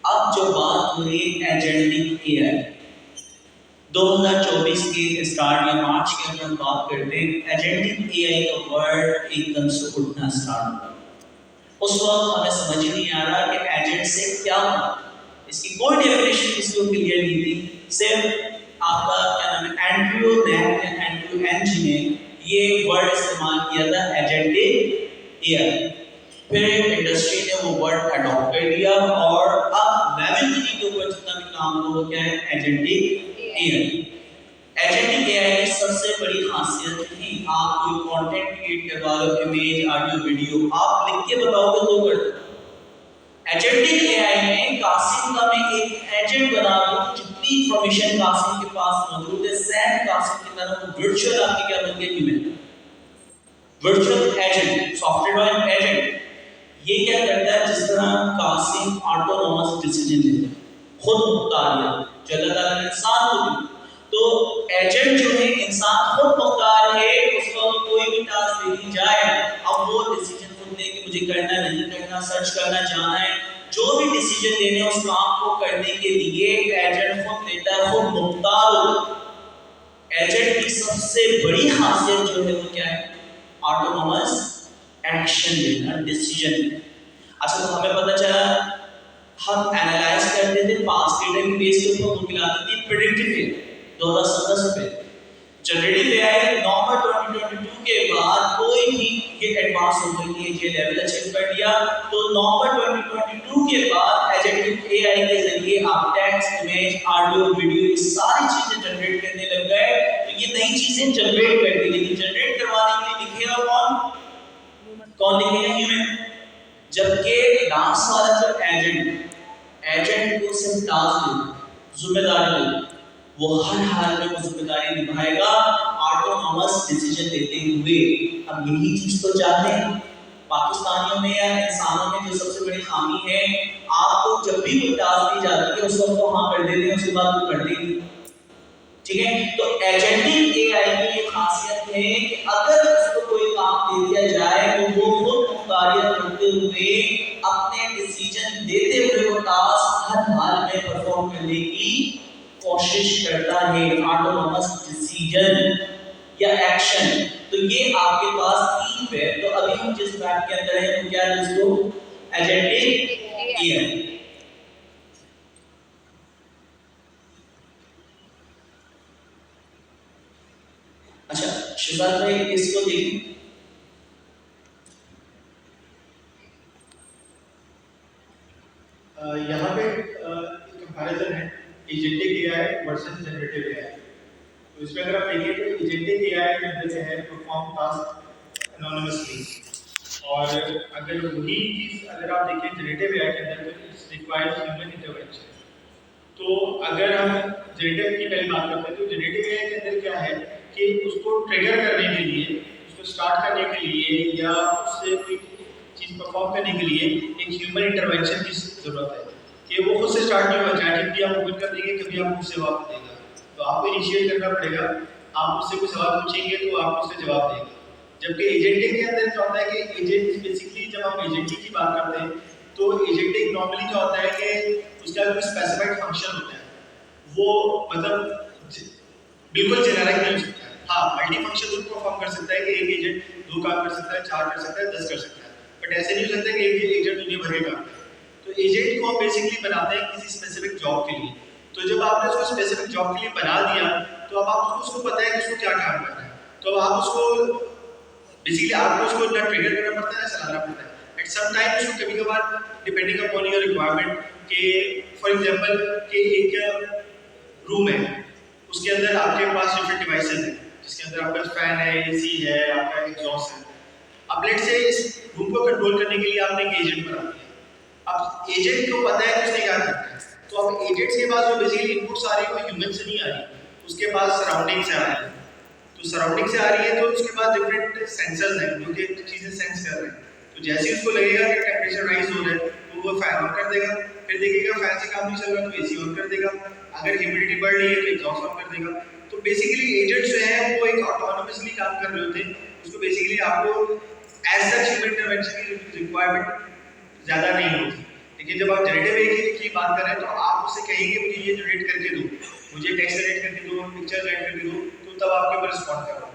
अब जो बात हो रही है एजेंटिक एआई, 2024 के स्टार्ट या मार्च के अंदर हम बात करते हैं, एजेंटिक एआई का वर्ड एकदम से उठना स्टार्ट हुआ। उस वक्त हमें समझ ही नहीं आ रहा कि एजेंट से क्या होगा, इसकी कोई डेफिनेशन इसको क्लियर नहीं थी। सिर्फ आपका क्या नाम है एंड्रयू एंज ने ये वर्ड इस्तेमाल किया था एजेंटिक एआई, फिर इंडस्ट्री ने वो वर्ड अडॉप्ट कर लिया और अब वेब के ऊपर जितना भी काम हो वो क्या है एजेंटिक एआई। एजेंटिक एआई की सबसे बड़ी खासियत थी, आप कोई कंटेंट क्रिएट करवा लो, इमेज, ऑडियो, वीडियो, आप लिख के बताओगे तो कर दो। एजेंटिक एआई में कासिम का मैं एक एजेंट बना दूं, जितनी इंफॉर्मेशन कासिम के पास मौजूद है सैम कासिम की तरह वो वर्चुअल आपके क्या बन गया human, virtual agent, software agent. ये क्या करता है, जिस तरह कासिम ऑटोनोमस डिसीजन लेता है, खुद मुख्तार है, जो अल्लाह ताला ने इंसान को दी, तो एजेंट जो है इंसान खुद मुख्तार है, उसको कोई भी टास्क दे दी जाए अब वो डिसीजन खुद ले कि मुझे करना नहीं करना, सर्च करना जाना है, जो भी डिसीजन लेने उस काम को करने के लिए एजेंट खुद लेता है, खुद मुख्तार होता है। एजेंट की सबसे बड़ी खासियत जो है वो क्या है, ऑटोनोमस एक्शन लेना, डिसीजन लेना। अच्छा, तो हमें पता चला हम एनालाइज करते थे पास्ट डेटा की बेस के ऊपर, वो मिलाते थे प्रेडिक्टिव एआई 2017 से पहले। जनरेटिव एआई नवंबर 2022 के बाद कोई भी ये एडवांस हो गई है, ये लेवल अचीव कर लिया, तो नवंबर 2022 के बाद एजेंटिक एआई के जरिए आप टेक्स्ट, इमेज, ऑडियो, वीडियो ये सारी चीजें जनरेट करने लग गए। तो ये नई चीजें जनरेट कर दी, लेकिन जनरेट करवाने के लिए लिखेगा कौन लिखेगा, ह्यूमन। जबकि डांस वाला जो एजेंट को सिर्फ टास्क दे, जिम्मेदारी दे, वो हर हाल में वो जिम्मेदारी निभाएगा ऑटोनोमस डिसीजन लेते हुए। अब यही चीज तो चाहते हैं पाकिस्तानियों में या इंसानों में, जो सबसे बड़ी खामी है, आपको जब भी कोई टास्क दी जाती है उस वक्त तो हाँ कर देते हैं, उसके बाद वो कर देंगे, ठीक है। तो एजेंटिक एआई की ये खासियत है कि अगर उसको कोई काम दे दिया जाए तो वो खुद मुख्तारियत करते हुए अपने डिसीजन देते हुए वो टास्क हर हाल में परफॉर्म करने की कोशिश करता है, ऑटोनोमस डिसीजन या एक्शन। तो ये आपके पास थीम है। तो अभी हम जिस बैट के अंदर है वो क्या है दोस्तों, एजेंटिक एआई। अच्छा शिफात भाई इसको देखिए, यहाँ पे कंपैरिजन है agentic AI versus generative AI. तो इसमें अगर आप देखिए तो एजेंटिक एआई के अंदर जो है परफॉर्म टास्क एनोनिमसली, और अगर वही चीज अगर आप देखें जनरेटिव एआई के अंदर तो इट्स रिक्वायर्स ह्यूमन इंटरवेंशन। तो अगर हम जेनेटिव की पहली बात करते हैं तो जेनेटिव एआई के अंदर क्या है कि उसको ट्रिगर करने के लिए, उसको स्टार्ट करने के लिए या उससे कोई चीज़ परफॉर्म करने के लिए एक ह्यूमन इंटरवेंशन की ज़रूरत है कि वो खुद से स्टार्ट नहीं होगा। चैट आप ओपन कर देंगे कभी आपको उससे जवाब देगा, तो आपको इनिशिएट करना पड़ेगा। आप उससे कोई सवाल पूछेंगे तो आप उससे जवाब देंगे। जबकि एजेंटिक के अंदर क्या होता है कि एजेंट बेसिकली जब हम एजेंटिक की बात करते हैं तो एजेंटिक नॉर्मली क्या होता है कि उसका कोई स्पेसिफाइड फंक्शन होता है, वो मतलब बिल्कुल जेनेरिक नहीं हो सकता है। हाँ, मल्टी फंक्शन जरूर परफॉर्म कर सकता है कि एक एजेंट 2 काम कर सकता है, 4 कर सकता है, 10 कर सकता है, बट ऐसे नहीं हो सकता कि एक एजेंट दुनिया भर के काम करे। तो एजेंट को हम बेसिकली बनाते हैं किसी स्पेसिफिक जॉब के लिए। तो जब आपने उसको स्पेसिफिक जॉब के लिए बना दिया तो अब आप उसको पता है कि उसको क्या काम करना है, तो अब आप उसको बेसिकली आपको उसको ना ट्रिगर करना पड़ता है, चलाना पड़ता है। एट सम टाइम उसको कभी कभार डिपेंडिंग अपॉन योर रिक्वायरमेंट के फॉर एग्जांपल कि एक रूम है, उसके अंदर आपके पास डिफरेंट डिवाइसेस हैं, जिसके अंदर आपका फैन है, एसी है, आपका एग्जॉस्ट है। अब लेट से इस रूम को कंट्रोल करने के लिए आपने एक एजेंट बना दिया। अब एजेंट को पता है कि उसने क्या करना है, तो अब एजेंट्स के पास जो बेसिकली इनपुट्स आ रही है वो ह्यूमन से नहीं आ रही, उसके पास सराउंडिंग से आ रही है। तो सराउंडिंग से आ रही है तो उसके पास डिफरेंट सेंसर्स हैं जो कि चीज़ें सेंस कर रहे हैं। तो जैसे ही उसको लगेगा कि टेम्परेचर राइज हो रहा है तो वो फैन ऑन कर देगा, फिर देखेगा फैन से काम नहीं चल रहा तो एसी ऑन कर देगा, अगर ह्यूमिडिटी बढ़ रही है तो एग्जॉस्ट ऑन कर देगा। तो बेसिकली एजेंट्स जो है वो एक ऑटोनोमसली काम कर रहे होते हैं, उसको बेसिकली आपको एज सच ह्यूमन इंटरवेंशन की रिक्वायरमेंट ज़्यादा नहीं होती। लेकिन जब आप जनरेटिव एआई की बात कर रहे हैं तो आप उससे कहेंगे मुझे ये जनरेट करके दो, मुझे टेक्स्ट जनरेट करके दो, पिक्चर जनरेट करके दो, तो तब आपके ऊपर रिस्पॉन्ड कर रहा है।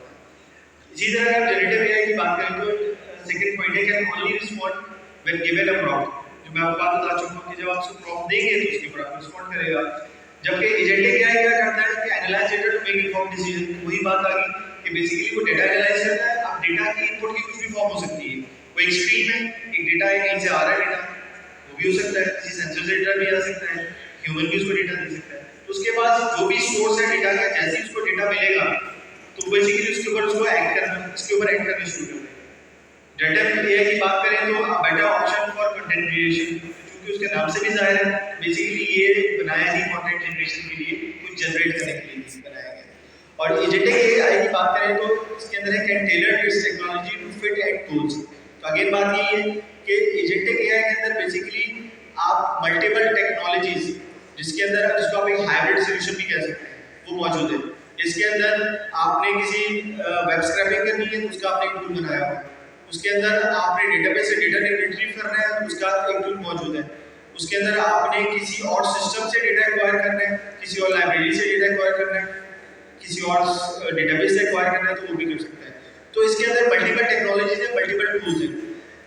इसी तरह अगर जनरेटिव एआई की बात करें तो सेकंड पॉइंट है can only respond when given a prompt. जो मैं आपको बात बता चुका हूं कि जब आप उसको प्रॉम्प्ट देंगे तो उसके ऊपर आपको रिस्पॉन्ड करेगा। जबकि एजेंटिक एआई क्या करता है कि analyse data to make informed decision. वही बात आ गई कि बेसिकली वो डेटा एनालाइज करता है। अब डेटा की इनपुट की कुछ भी फॉर्म हो सकती है, वो एक स्ट्रीम है, एक डेटा है, कहीं से आ रहा है डेटा, वो भी हो सकता है, किसी सेंसर से डेटा भी आ सकता है, ह्यूमन भी उसको डेटा दे सकता है। तो उसके बाद जो भी सोर्स है डेटा का, जैसे ही उसको डेटा मिलेगा तो बेसिकली उसके ऊपर उसको एक्ट करना, उसके ऊपर एक्ट करना शुरू कर देगा। जनरेटिव एआई की बात करें तो better option for content creation, क्योंकि उसके नाम से भी जाहिर है बेसिकली ये बनाया ही कंटेंट जनरेशन के लिए, कुछ जनरेट करने के लिए बनाया गया। और एजेंटिक एआई की बात करें तो इसके अंदर है can tailor its technology to fit at tools. तो अगेन बात ये है कि एजेंटिक एआई के अंदर बेसिकली आप मल्टीपल टेक्नोलॉजीज जिसके अंदर, जिसको आप एक हाइब्रिड सॉल्यूशन भी कह सकते हैं, वो मौजूद है। इसके अंदर आपने किसी वेब स्क्रैपिंग करनी है तो उसका आपने एक टूल बनाया हुआ है, उसके अंदर आपने डेटाबेस से डेटा रिट्रीव करना है तो उसका एक टूल मौजूद है, उसके अंदर आपने किसी और सिस्टम से डेटा एक्वायर करना है, किसी और लाइब्रेरी से डेटा एक्वायर करना है, किसी और डेटाबेस से एक्वायर करना है तो वो भी कर सकता है। तो इसके अंदर मल्टीपल टेक्नोलॉजीज है, मल्टीपल टूल्स हैं।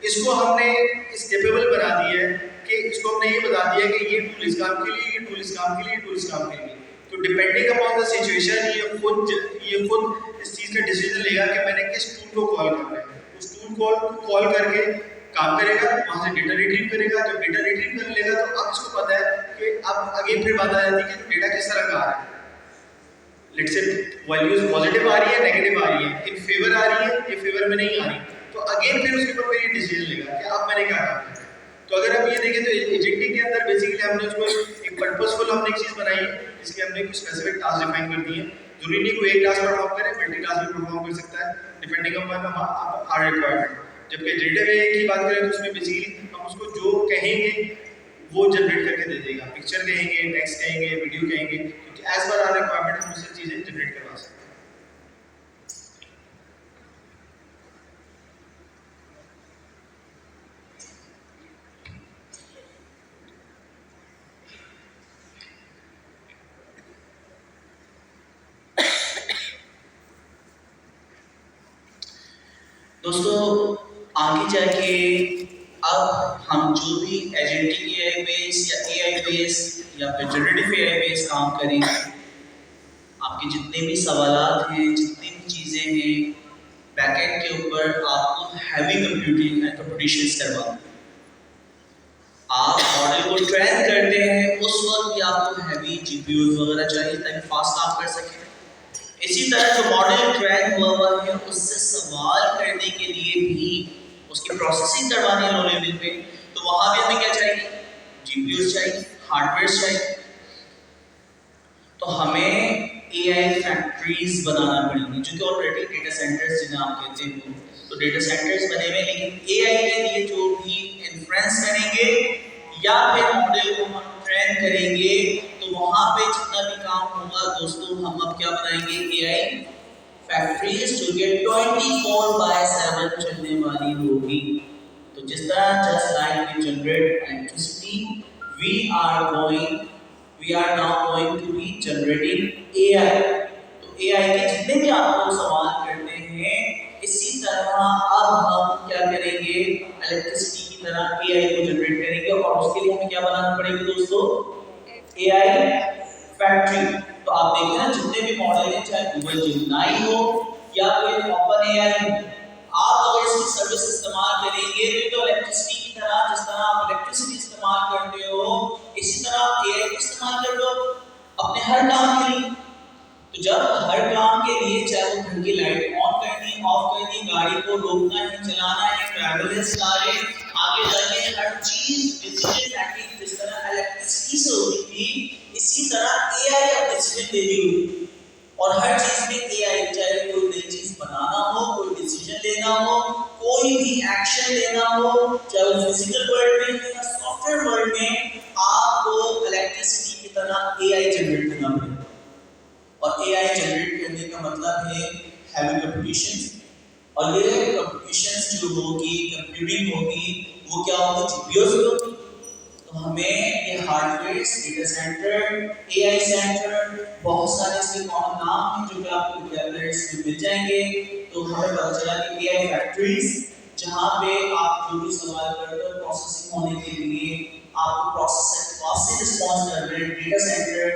इसको हमने इस केपेबल बना दिया है कि इसको हमने ये बता दिया कि ये टूल इस काम के लिए, ये टूल इस काम के लिए, ये टूल इस काम के लिए। तो डिपेंडिंग अपॉन द सिचुएशन ये खुद इस चीज़ का डिसीजन लेगा कि मैंने किस टूल को कॉल करना है। उस टूल को कॉल करके काम करेगा, वहाँ से डेटा रिट्रीव करेगा। जब डेटा रिट्रीव कर लेगा तो अब इसको पता है कि अब अगेन फिर बात आ जाती है कि डेटा किस तरह का आ रहा है। लेट्स से वैल्यूज पॉजिटिव आ रही है, नेगेटिव आ रही है, इन फेवर आ रही है, ये फेवर में नहीं आ रही, तो अगेन फिर उसके ऊपर ये डिसीजन लेगा कि अब मैंने क्या करना है। तो अगर हम ये देखें तो एजेंटिक के अंदर बेसिकली हमने उसको एक पर्पसफुल हमने एक चीज़ बनाई है जिसके हमने कुछ स्पेसिफिक टास्क डिफाइन कर दिए हैं। जरूरी नहीं कोई एक टास्क परफॉर्म करे, मल्टी टास्क भी परफॉर्म कर सकता है डिपेंडिंग अपॉन आवर रिक्वायरमेंट। जबकि जनरेटिव एआई की बात करें तो उसमें बेसिकली हम उसको जो कहेंगे वो जनरेट करके दे देगा। पिक्चर कहेंगे, टेक्स्ट कहेंगे, वीडियो कहेंगे, क्योंकि एज पर आवर रिक्वायरमेंट हम उससे चीज़ें जनरेट करवा सकते हैं। दोस्तों आगे जाके अब हम जो भी एजेंटिक एआई बेस या एआई बेस या फिर जनरेटिव एआई बेस काम करेंगे, आपके जितने भी सवालात हैं, जितनी भी चीज़ें हैं बैकएंड के ऊपर, आपको हैवी कंप्यूटिंग एंड कंप्यूटेशंस करवाना। आप मॉडल को ट्रेन करते हैं उस वक्त भी आपको हैवी जीपीयूज वगैरह चाहिए ताकि फास्ट काम कर सकें। इसी तरह जो मॉडल ट्रेन हुआ है उससे सवाल करने के लिए भी, उसकी प्रोसेसिंग करवानी है लो लेवल पे, तो वहाँ भी हमें क्या चाहिए? जीपीयू चाहिए, हार्डवेयर चाहिए। तो हमें एआई फैक्ट्रीज बनाना पड़ेंगी, जो कि ऑलरेडी डेटा सेंटर्स जिन्हें आप कहते हो, तो डेटा सेंटर्स बने हुए, लेकिन एआई के लिए जो भी इन्फ्रेंस करेंगे या फिर मॉडल को हम ट्रेन करेंगे, तो वहां पे जितना भी काम होगा दोस्तों, हम अब क्या बनाएंगे, एआई फैक्ट्रीज जो कि 24/7 चलने वाली होगी। तो जिस तरह just like we generate electricity, we are now going to be generating AI। तो AI के जितने भी आप लोग सवाल करते हैं, इसी तरह अब हम क्या करेंगे, इलेक्ट्रिसिटी की तरह AI को जनरेट करेंगे, और उसके लिए हमें क्या बनाना पड़ेगा दोस्तों, AI फैक्ट्री। तो आप देखें ना, जितने भी मॉडल हैं, चाहे गूगल जेमिनी हो या फिर ओपन AI हो, आप अगर इसकी सर्विस इस्तेमाल करेंगे तो इलेक्ट्रिसिटी की तरह, जिस तरह आप इलेक्ट्रिसिटी इस्तेमाल करते हो, इसी तरह आप एआई को इस्तेमाल कर लो अपने हर काम के लिए। तो जब हर काम के लिए, चाहे वो घर की लाइट ऑन करनी, ऑफ करनी, गाड़ी को रोकना है, चलाना है, ट्रैवलर्स कार्य, आगे जाके हर चीज डिसीजन मेकिंग जिस तरह इलेक्ट्रिसिटी से होती थी, इसी तरह एआई अब डिसीजन ले रही होगी। और हर चीज में एआई, चाहे कोई नई चीज बनाना हो, कोई डिसीजन लेना हो, कोई भी एक्शन लेना हो, चाहे वो फिजिकल वर्ल्ड में या सॉफ्टवेयर वर्ल्ड में, आपको इलेक्ट्रिसिटी की तरह एआई जनरेट करना पड़ेगा। और एआई जनरेट करने का मतलब है हैवी कंप्यूटेशंस, और ये कंप्यूटेशंस जो होगी, कंप्यूटिंग होगी, वो क्या होगी, जीपीयू से होगी। तो हमें ये hardware, data centre, AI centre, बहुत सारे इसके कॉमन नाम हैं जो कि आपको विद्यालयों में मिल जाएंगे। तो हमें पता चला कि एआई फैक्ट्रीज, जहाँ पे आप जो भी सवाल करते हो प्रोसेसिंग होने के लिए, आपको प्रोसेस से रिस्पॉन्स कर रहे हैं डेटा सेंटर,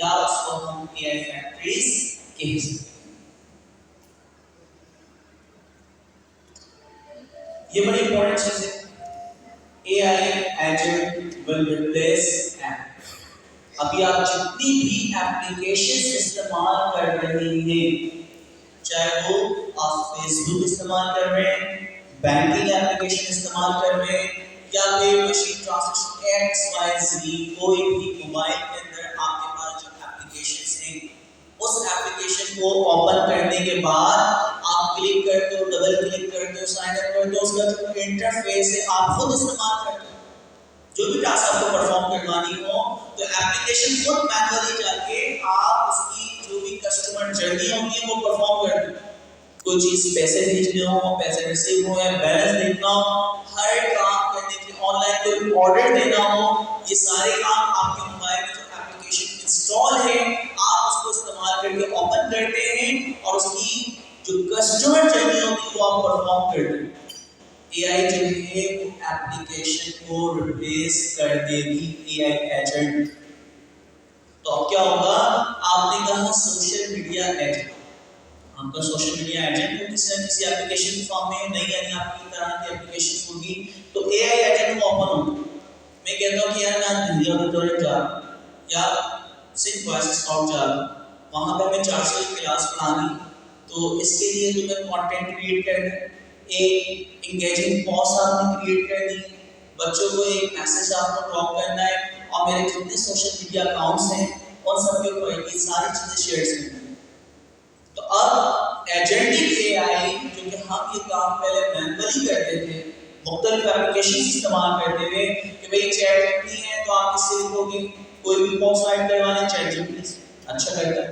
या उसको हम एआई फैक्ट्रीज कह सकते हैं। ये बड़ी इंपॉर्टेंट चीज है। AI agent will replace app। अभी आप जितनी भी एप्लीकेशंस इस्तेमाल कर रहे हैं, चाहे वो आप फेसबुक इस्तेमाल कर रहे हैं, बैंकिंग एप्लीकेशन इस्तेमाल कर रहे हैं, या फिर मशीन ट्रांसलेशन XYZ, कोई भी मोबाइल के अंदर आपके पास जो एप्लीकेशंस हैं, उस एप्लीकेशन को ओपन करने के बाद आप क्लिक करते हो, डबल क्लिक करते हो, साइन अप करते हो, उसका जो इंटरफेस है आप खुद इस्तेमाल करते हो। जो भी टास्क आपको परफॉर्म करवानी हो, तो एप्लीकेशन खुद मैनुअली जाके आप उसकी जो भी कस्टमर जर्नी होती है वो परफॉर्म करते हो। कोई चीज पैसे भेजने हो, पैसे रिसीव हो, या बैलेंस देखना हो, हर काम करने के लिए, ऑनलाइन कोई ऑर्डर देना हो, ये सारे काम आपके मोबाइल में जो एप्लीकेशन इंस्टॉल है, आप उसको इस्तेमाल करके ओपन करते हैं, और उसकी जो कस्टमर जर्नी होती है वो आप परफॉर्म करते हैं। एआई जो है वो एप्लीकेशन को रिप्लेस कर देगी, एआई एजेंट। तो अब क्या होगा, आपने कहा सोशल मीडिया एजेंट, आपका सोशल मीडिया एजेंट किसी न किसी एप्लीकेशन फॉर्म में नई यानी आपकी तरह की एप्लीकेशन होगी, तो एआई एजेंट को ओपन होगा। मैं कहता हूँ कि यार मैं दिल्ली ऑडिटोरियम जा रहा हूँ या सिंह बॉयज स्काउट जा रहा हूँ, वहाँ पर मैं 400 की क्लास पढ़ानी, तो इसके लिए तुम्हें कंटेंट क्रिएट करना है, एक एंगेजिंग पोस्ट आपने क्रिएट करनी है, बच्चों को एक मैसेज आपको ड्रॉप करना है, और मेरे जितने सोशल मीडिया अकाउंट्स हैं उन सबके ऊपर ये सारी चीज़ें शेयर करनी है। तो अब एजेंटिक एआई, जो कि हम ये काम पहले मैनुअली करते थे, मुख्तलिफ एप्लीकेशन इस्तेमाल करते हुए, कि भाई चैट जीपीटी है तो आप किससे लिखोगे, कोई भी पोस्ट राइट करवाने चैट जीपीटी अच्छा करता है,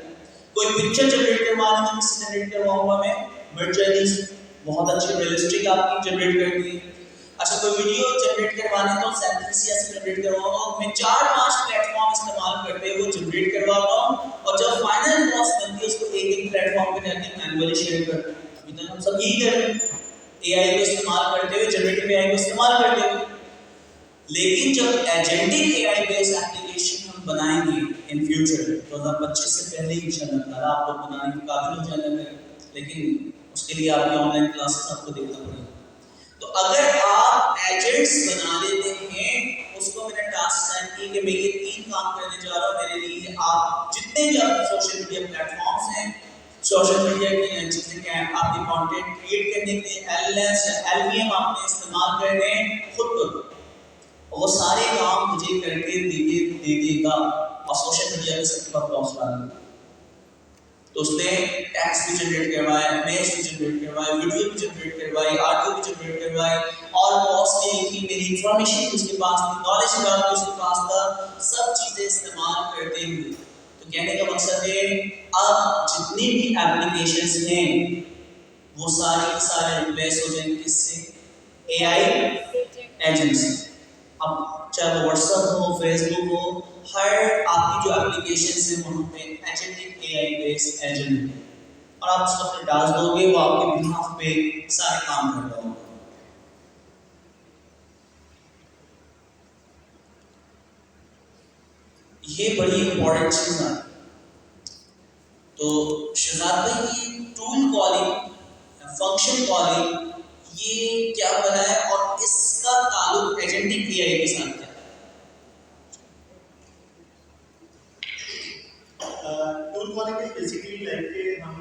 कोई पिक्चर जनरेट करवाने तो किससे जनरेट करवाऊंगा मैं, मिडजर्नी से, बहुत अच्छी रियलिस्टिक आपकी जनरेट करती है। अच्छा कोई वीडियो जनरेट करवाने तो सेंटेंसिया से जनरेट करवाऊंगा, मैं 4-5 प्लेटफॉर्म इस्तेमाल करते हुए जनरेट करवाता हूँ, और जब फाइनल पोस्ट बनती है उसको एक प्लेटफॉर्म पे जाके मैनुअली शेयर करते हैं। अभी तक हम सब यही कर रहे हैं, एआई को इस्तेमाल करते हुए, जनरेटिव एआई को इस्तेमाल करते हुए। लेकिन जब एजेंटिक एआई बेस्ड एप्लीकेशन हम बनाएंगे इन फ्यूचर 2025 से पहले इंशाल्लाह आप लोग बनाने के काबिल हो जाएंगे, लेकिन उसके लिए आपकी ऑनलाइन क्लासेस आपको देखना पड़ेगा। तो अगर आप एजेंट्स बना लेते हैं, उसको मैंने टास्क साइन की कि मैं ये 3 काम करने जा रहा हूँ, मेरे लिए आप जितने भी आपके सोशल मीडिया प्लेटफॉर्म्स हैं, सोशल मीडिया की चीज़ें क्या है, आपके कंटेंट क्रिएट करने के लिए एलएलएस या एलवीएम आपने इस्तेमाल करने हैं, खुद करो। और वो सारे काम मुझे करके दे देगा और सोशल मीडिया पे सबके पास पहुँचवा देगा। तो उसने टेक्स्ट भी जनरेट करवाए, इमेज भी जनरेट करवाए, वीडियो भी जनरेट करवाई, ऑडियो भी जनरेट करवाए और पोस्ट में लिखी, मेरी इंफॉर्मेशन उसके पास थी, नॉलेज लेवल उसके पास था, सब चीज़ें इस्तेमाल करते हुए। तो कहने का मकसद है अब जितनी भी एप्लीकेशंस हैं वो सारे के सारे रिप्लेस हो जाएंगे किससे? AI एजेंट से। अब चाहे वो व्हाट्सएप हो, फेसबुक हो, हर आपकी जो एप्लीकेशन है वहाँ पे एजेंटिक AI बेस्ड एजेंट है और आप उसको अपने टास्क दोगे वो आपके बिहाफ पे सारे काम कर रहा होगा। ये बड़ी इंपॉर्टेंट चीज़ है। तो शहजाद भाई ये टूल कॉलिंग, फंक्शन कॉलिंग ये क्या बना है और इसका ताल्लुक एजेंटिक AI के साथ क्या है? Tool calling is basically like कि हम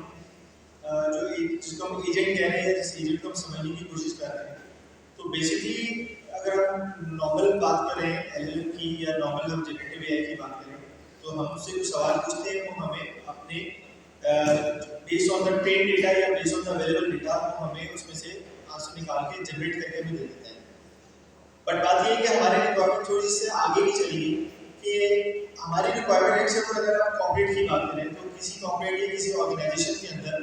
जिसको हम एजेंट कह रहे हैं, जिस एजेंट को हम समझने की कोशिश कर रहे हैं, तो बेसिकली अगर हम नॉर्मल बात करें LLM की या नॉर्मल हम जनरेटिव AI की बात करें, तो हम उससे कुछ सवाल पूछते हैं, वो हमें अपने based on the train data या based on the available data वो हमें उसमें से आंसर निकाल के जनरेट करके हमें दे देता है। बट बात ये है कि हमारी रिक्वायरमेंट थोड़ी इससे आगे भी चली गई कि हमारी रिक्वायरमेंट से अगर हम कॉर्पोरेट की बात करें तो किसी कॉर्पोरेट या किसी ऑर्गेनाइजेशन के अंदर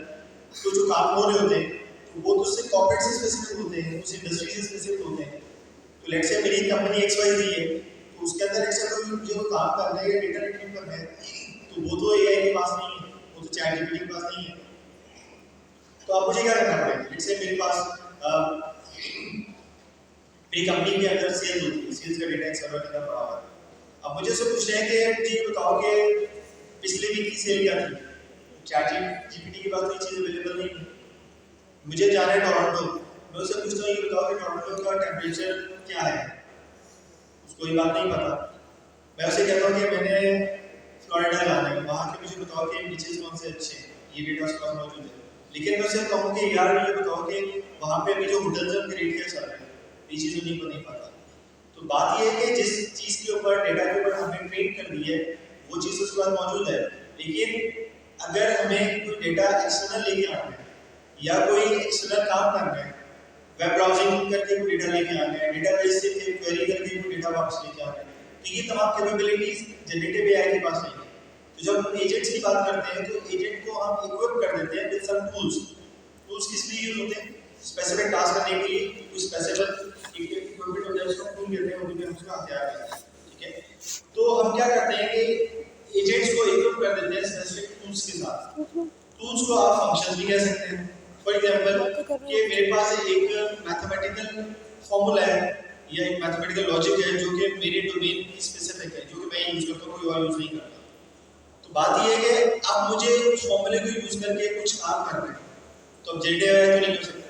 तो जो काम हो रहे होते हैं तो वो तो उससे कॉर्पोरेट से स्पेसिफिक होते हैं, उस इंडस्ट्री से स्पेसिफिक होते हैं। तो लेट्स से मेरी कंपनी XYZ है, तो उसके अंदर एक कोई मुझे वो काम करना है या डेटा रिट्रीव करना है, तो वो तो AI के पास नहीं है, वो तो ChatGPT के पास नहीं है। तो अब मुझे क्या करना पड़ेगा? लेट्स से मेरे पास मेरी कंपनी के अंदर सेल्स होती है, सेल्स का डेटा एक सर्वर के अंदर पड़ा हुआ है। अब मुझे उससे पूछना है कि मुझे ये बताओ कि पिछले वीक की सेल क्या थी? ChatGPT के पास कोई चीज़ अवेलेबल नहीं है। मुझे जाना है टोरंटो, मैं उससे पूछता हूँ ये बताओ कि टोरंटो का टेम्परेचर क्या है? उसको ये बात नहीं पता। मैं उसे कहता हूँ कि मैंने फ्लोरिडा जाना है, वहाँ के मुझे बताओ कि बीचेस कौन से अच्छे हैं, ये डेटा उसके पास मौजूद है। लेकिन मैं उसे कहूँ कि यार ये बताओ कि वहाँ पे अभी जो होटल्स हैं उनके रेट क्या चल रहे हैं, ये चीज़ उन्हीं को नहीं पता। तो बात ये है कि जिस चीज़ के ऊपर डेटा के ऊपर हमने ट्रेन कर दी है वो चीज़ उसके पास मौजूद है, लेकिन अगर हमें कोई डेटा एक्सटर्नल लेके आना है या कोई एक्सटर्नल काम करना है, वेब ब्राउजिंग करके कोई डेटा लेके आना है, डेटाबेस से क्वेरी करके कोई डेटा वापस लेके आना है, तो ये तमाम कैपेबिलिटीज जनरेटिव AI के पास नहीं है। तो जब हम एजेंट्स की बात करते हैं तो एजेंट को हम इक्विप कर देते हैं विद सम टूल्स। टूल्स किस लिए यूज होते हैं? स्पेसिफिक टास्क करने के लिए कोई स्पेसिफिक इक्विपमेंट होता है, उसको टूल कहते हैं, उसी पे हम उसका हथियार कहते हैं। ठीक है, तो हम क्या करते हैं कि एजेंट्स को इक्विप कर देते हैं स्पेसिफिक टूल्स के साथ। टूल्स को आप फंक्शंस भी कह सकते हैं। फॉर एग्जांपल कि मेरे पास एक मैथमेटिकल फॉर्मूला है या एक मैथमेटिकल लॉजिक है जो कि मेरे डोमेन की स्पेसिफिक है, जो कि मैं यूज करता हूँ, कोई और यूज नहीं करता। तो बात ये है कि अब मुझे उस फॉर्मूले को यूज करके कुछ काम करना है, तो अब जनरेटिव AI तो नहीं कर सकता।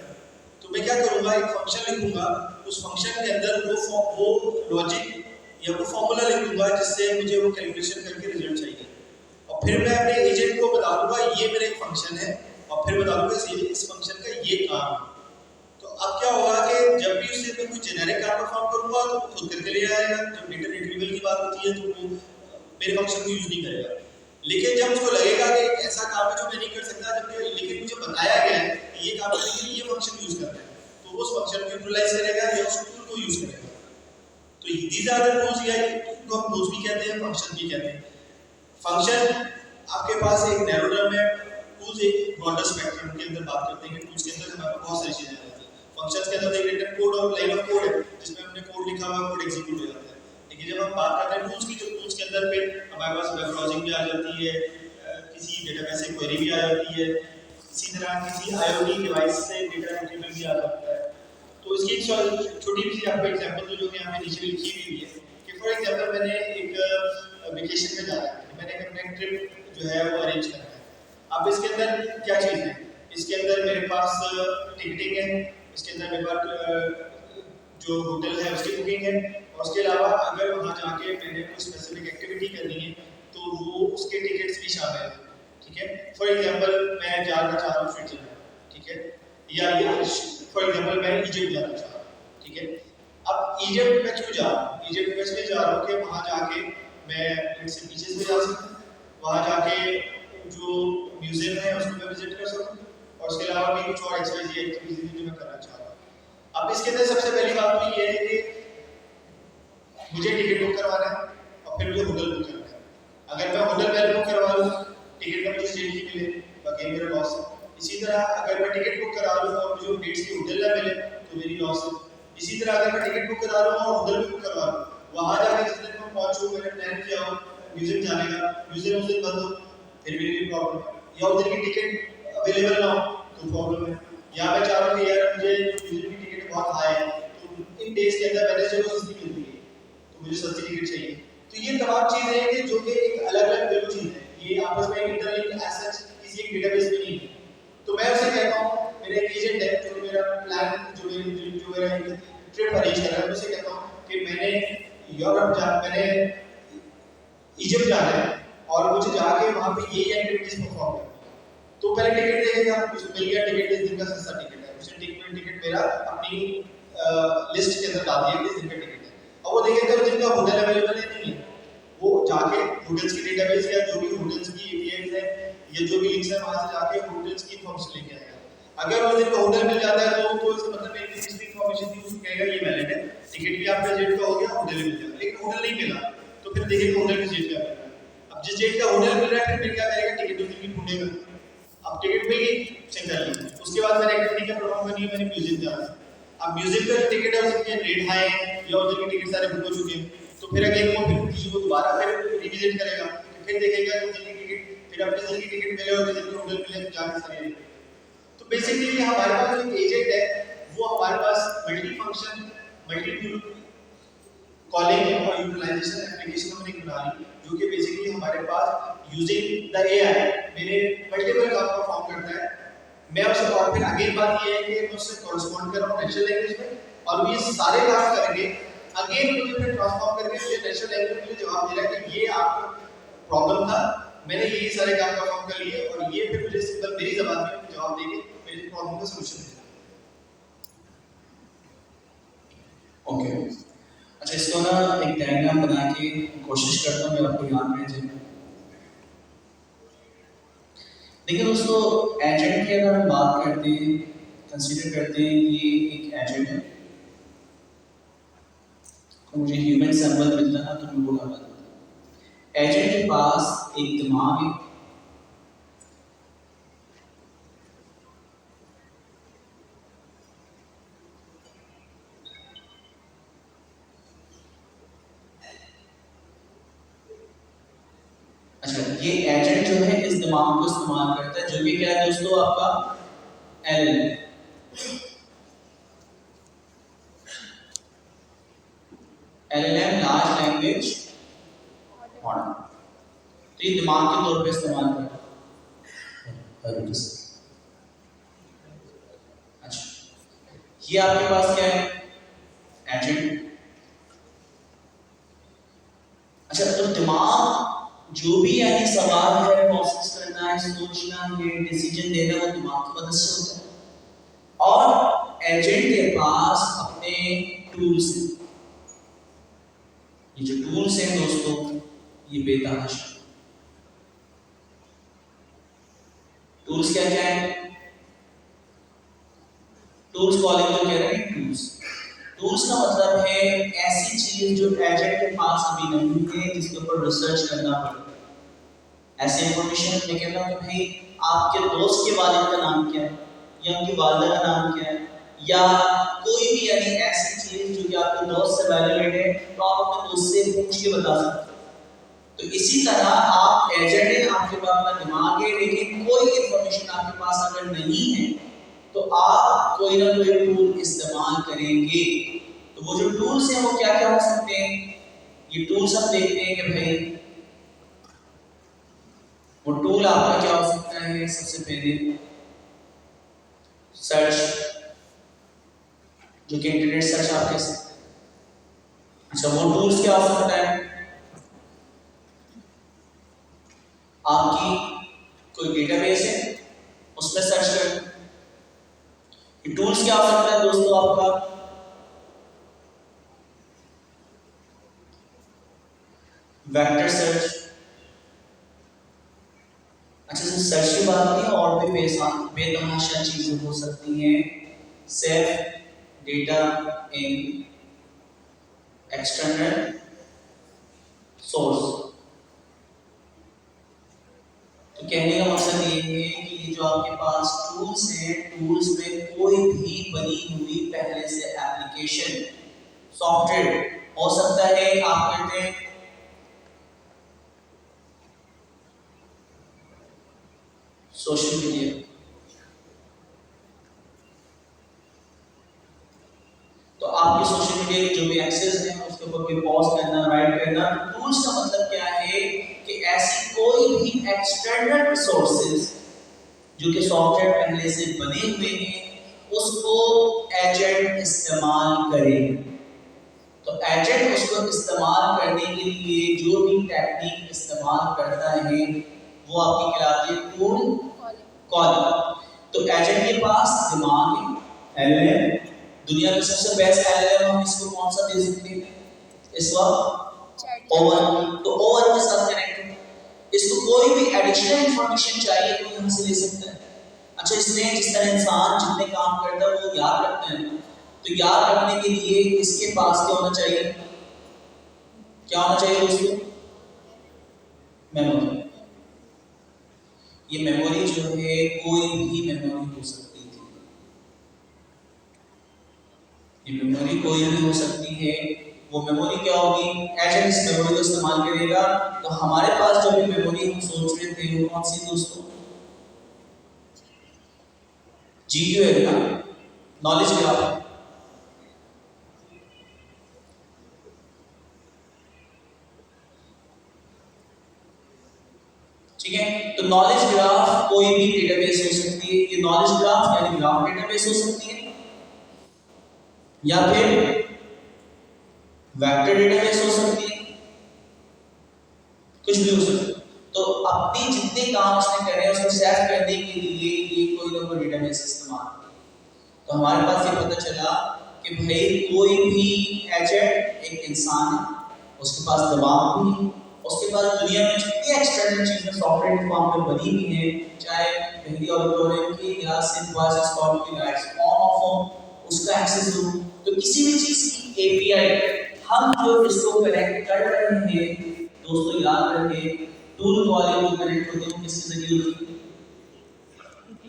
तो मैं क्या करूँगा, एक फंक्शन लिखूंगा, उस फंक्शन के अंदर वो लॉजिक या वो फॉर्मूला लिखूंगा जिससे मुझे वो कैलकुलेशन करके रिजल्ट चाहिए, और फिर मैं अपने एजेंट को बता दूंगा ये मेरा एक फंक्शन है, और फिर बता दूंगा इस फंक्शन का ये काम है। तो अब क्या होगा कि जब भी उससे मैं कोई जेनेरिक काम परफॉर्म करूंगा तो वो खुद करके ले आएगा। जब डेटा रिट्रीवल की बात होती है तो वो मेरे फंक्शन को यूज नहीं करेगा। लेकिन जब उसको लगेगा कि ऐसा काम है जो मैं नहीं कर सकता, जब लेकिन मुझे बताया गया है कि ये काम करने के लिए ये फंक्शन यूज करना है, तो वो उस फंक्शन को यूटिलाइज करेगा या उस टूल को यूज करेगा। तो दीज आर द टूल्स, या इनको हम टूल्स भी कहते हैं, फंक्शन भी कहते हैं। फंक्शन आपके पास एक नैरो टर्म है, टूल्स एक ब्रॉडर स्पेक्ट्रम के अंदर बात करते हैं कि टूल्स के अंदर हमारे पास बहुत सारी चीजें आती हैं। फंक्शंस के अंदर एक रिटन कोड और लाइन ऑफ कोड है जिसमें हमने कोड लिखा हुआ है, कोड एग्जीक्यूट हो जाता है। लेकिन जब हम बात करते हैं टूल्स की, तो टूल्स के अंदर फिर हमारे पास वेब ब्राउजिंग भी आ जाती है, किसी डेटाबेस से क्वेरी भी आ जाती है, इसी तरह किसी IoT डिवाइस से डेटा रिट्रीवल भी आ जाता है। तो इसकी एक छोटी सी आपको एग्जांपल तो जो कि यहाँ पे नीचे लिखी हुई है कि फॉर एग्जांपल मैंने एक वेकेशन में जाना है, मैंने अपना ट्रिप जो है वो अरेंज करना है। अब इसके अंदर क्या चीज़ है? इसके अंदर मेरे पास टिकटिंग है, इसके अंदर मेरे पास जो होटल है उसकी बुकिंग है, और उसके अलावा अगर वहाँ जाके मैंने कोई स्पेसिफिक एक्टिविटी करनी है तो वो उसके टिकट्स भी शामिल हैं। ठीक है, फॉर एग्जांपल मैं जाना चाह रहा हूँ स्विट्जरलैंड, ठीक है, या फॉर एग्जांपल मैं इजिप्ट जाना चाह रहा हूँ, ठीक है। अब इजिप्ट में क्यों जा रहा हूँ? इजिप्ट में इसलिए जा रहा हूँ कि वहाँ जाके मैं इससे पीछे से जा सकूँ, वहाँ जाके जो म्यूजियम है उसको मैं विजिट कर सकूँ, और उसके अलावा भी कुछ और एक्सरसाइज एक्टिविटीज जो मैं करना चाह रहा हूँ। अब इसके अंदर सबसे पहली बात तो ये है कि मुझे टिकट बुक करवाना है और फिर मुझे होटल बुक करना है। अगर मैं होटल पहले बुक करवा लूँ, टिकट का मुझे सीट नहीं मिले, बाकी मेरा लॉस है। इसी तरह अगर मैं टिकट बुक करा लूँ और मुझे डेट्स की होटल ना मिले तो मेरी लॉस है। इसी तरह अगर मैं टिकट बुक करा लूँ और होटल भी बुक करवा लूँ, वहाँ जाके जिस दिन मैं पहुँचूँ, मैंने प्लान किया हो म्यूजियम जाने का, म्यूजियम उस दिन बंद हो, फिर मेरी प्रॉब्लम है। या उस दिन की टिकट अवेलेबल ना हो तो प्रॉब्लम है। या मैं चाह रहा हूँ कि यार मुझे म्यूजियम की टिकट बहुत हाई है, तो इन डेज के अंदर वेडनेसडे को सस्ती मिलती है, तो मुझे सस्ती टिकट चाहिए। तो ये तमाम चीज़ें हैं कि जो कि एक अलग-अलग बिल्कुल चीज़ है, ये आपस में इंटरलिंक एज सच किसी एक डेटाबेस में नहीं है। तो मैं उसे कहता हूँ, मेरा एक एजेंट है जो मेरा प्लान जो मेरा ट्रिप अरेंज कर रहा है, उसे कहता हूँ कि मैंने इजिप्ट जाना है और मुझे जाके वहाँ पे ये एक्टिविटीज परफॉर्म करनी है। तो पहले टिकट देखेगा, मुझे मिल गया टिकट, इस दिन का सस्ता टिकट है, उसने टिकट मेरा अपनी लिस्ट के अंदर डाल दिया कि इस दिन का टिकट है। अब वो देखेगा उस दिन का होटल अवेलेबल है नहीं है, वो जाके होटल्स की डेटाबेस या जो भी होटल्स की एपीआईज है या जो भी लिंक्स है वहाँ से जाके होटल्स की इन्फॉर्मेशन लेके आएगा। अगर उस दिन का होटल मिल जाता है तो इसका मतलब है कि जिसकी इन्फॉर्मेशन थी उसको कहेगा ये वैलिड है, टिकट भी आपका जेट का हो गया, होटल भी मिल गया। लेकिन होटल नहीं मिला तो फिर देखेगा होटल की जेट का मिल रहा है। अब जिस जेट का होटल मिल रहा है फिर क्या करेगा, टिकट उस दिन की ढूंढेगा। अब टिकट मिल गई, चेक कर ली, उसके बाद मैंने एक्टिविटी का परफॉर्म करनी है, मैंने म्यूजियम जाना है। अब म्यूजियम का जो टिकट है उसके रेट हाई है या उस दिन के टिकट सारे बुक हो चुके हैं, तो फिर अगेन वो फिर वो दोबारा फिर रिविजिट करेगा, फिर देखेगा कि उस दिन की टिकट, फिर अपने दिन की टिकट मिले और दिन के होटल मिले जाके सारे। तो बेसिकली हमारे पास जो एजेंट है वो हमारे पास मल्टी फंक्शन मल्टी कॉलिंग और यूटिलाइजेशन एप्लीकेशन हमने बना ली, जो कि बेसिकली हमारे पास यूजिंग द एआई मेरे मल्टीपल काम परफॉर्म करता है। मैं उससे और फिर अगेन बात ये है कि मैं उससे कॉरेस्पॉन्ड कर रहा हूँ नेचुरल लैंग्वेज में, और ये सारे काम करेंगे अगेन मुझे फिर ट्रांसफॉर्म करके मुझे नेचुरल लैंग्वेज में जवाब दे रहा है कि ये आपका प्रॉब्लम था, मैंने ये सारे काम परफॉर्म कर लिए और ये फिर मुझे सिंपल मेरी ज़बान में जवाब देके मेरी प्रॉब्लम का सलूशन देगा। ओके, अच्छा इसको ना एक डायग्राम बना के कोशिश करता हूँ मैं आपको याद रह जाए। देखिए दोस्तों, एजेंट की अगर हम बात करते हैं, कंसीडर करते हैं ये एक एजेंट है, तो मुझे ह्यूमन सैंपल मिलता है तो मैं वो करता हूँ। एजेंट के पास एक दिमाग है, अच्छा ये एजेंट जो है इस दिमाग को इस्तेमाल करता है, जो कि क्या है दोस्तों आपका LLM. LLM large language model, तो ये दिमाग के तौर पे इस्तेमाल करता है। अच्छा ये आपके पास क्या है, एजेंट। अच्छा तो दिमाग जो भी यानी सवाल है प्रोसेस करना है, सोचना है, डिसीजन देना, वो दिमाग की मदद से होता है। और एजेंट के पास अपने टूल्स हैं, ये जो टूल्स हैं दोस्तों ये बेतहाशा। टूल्स क्या क्या है, टूल्स कॉलिंग को कह रहे हैं टूल्स। टूल्स का मतलब है ऐसी चीज जो एजेंट के पास अभी नहीं है, जिसके ऊपर रिसर्च करना पड़े। ऐसे इंफॉर्मेशन मैं कहता हूँ कि भाई आपके दोस्त के वालिद का नाम क्या है या उनकी वालिदा का नाम क्या है, या कोई भी यानी ऐसी चीज जो कि आपके दोस्त से वैलिड है, तो आप अपने दोस्त से पूछ के बता सकते हो। तो इसी तरह आप एजेंट है, आपके पास अपना दिमाग है, लेकिन कोई इंफॉर्मेशन आपके पास अगर नहीं है तो आप कोई ना कोई टूल इस्तेमाल करेंगे। तो वो जो टूल्स हैं वो क्या क्या हो सकते हैं, ये टूल्स हम देखते हैं कि भाई वो टूल आपका क्या हो सकता है। सबसे पहले सर्च, जो कि इंटरनेट सर्च आप कह सकते हैं। अच्छा वो टूल्स क्या हो सकता है, आपकी कोई डेटाबेस है उसमें सर्च कर। ये टूल्स क्या हो सकता है दोस्तों आपका, वेक्टर सर्च। अच्छा, सिर्फ सर्च की बात नहीं, और भी बेतहाशा चीजें हो सकती हैं। सेफ डेटा इन एक्सटर्नल सोर्स। तो कहने का मकसद ये है कि ये जो आपके पास टूल्स हैं, टूल्स में कोई भी बनी हुई पहले से एप्लीकेशन सॉफ्टवेयर हो सकता है आप करते हैं सोशल मीडिया, तो आपके सोशल मीडिया के जो भी एक्सेस हैं उसके ऊपर कोई पॉज करना, राइट करना। टूल्स का मतलब क्या है कि ऐसी कोई भी एक्सटर्नल रिसोर्सेज जो कि सॉफ्टवेयर पहले से बने हुए हैं उसको एजेंट इस्तेमाल करे। तो एजेंट उसको इस्तेमाल करने के लिए जो भी टेक्निक इस्तेमाल करता है वो आपकी कहलाती है टूल कॉलिंग। तो एजेंट के पास दिमाग है, एलएलएम, दुनिया का सबसे बेस्ट एलएलएम हम इसको कौन सा दे सकते हैं इस वक्त? ओवन। तो ओवन के साथ कनेक्ट है, इसको कोई भी एडिशनल इंफॉर्मेशन चाहिए तो यहाँ से ले सकते हैं। अच्छा, इसमें जिस तरह इंसान जितने काम करता है वो याद रखते हैं, तो याद रखने के लिए इसके पास क्या होना चाहिए? क्या होना चाहिए दोस्तों? मेमोरी। ये मेमोरी जो है कोई भी मेमोरी हो सकती है, ये मेमोरी कोई भी हो सकती है। वो मेमोरी क्या होगी? एजेंट इस मेमोरी को इस्तेमाल करेगा। तो हमारे पास जो भी मेमोरी हम सोच रहे थे वो कौन सी दोस्तों? GQL ना, नॉलेज ग्राफ। ठीक है, तो नॉलेज ग्राफ कोई भी डेटाबेस हो सकती है। ये नॉलेज ग्राफ यानी ग्राफ डेटाबेस हो सकती है, या फिर वेक्टर डेटाबेस हो सकती है, कुछ भी हो सकता है। तो अपने जितने काम इसने करे उसको सेव करने के लिए ये कोई ना कोई डेटाबेस इस्तेमाल। तो हमारे पास ये पता चला कि भाई कोई भी एजेंट एक इंसान है, उसके पास दिमाग भी है, उसके पास दुनिया में जितनी एक्सटर्नल चीजें सॉफ्टवेयर के फॉर्म में बनी हुई हैं, चाहे हिंदी ऑडिटोरियम की या सिर्फ वॉइस रिकॉर्ड की राइट्स फॉर्म उसका एक्सेस हो, तो किसी भी चीज की एपीआई हम जो इसको कनेक्ट कर रहे हैं दोस्तों, याद रखें टूल कॉलिंग जो कनेक्ट होते हैं किसके जरिए होती है?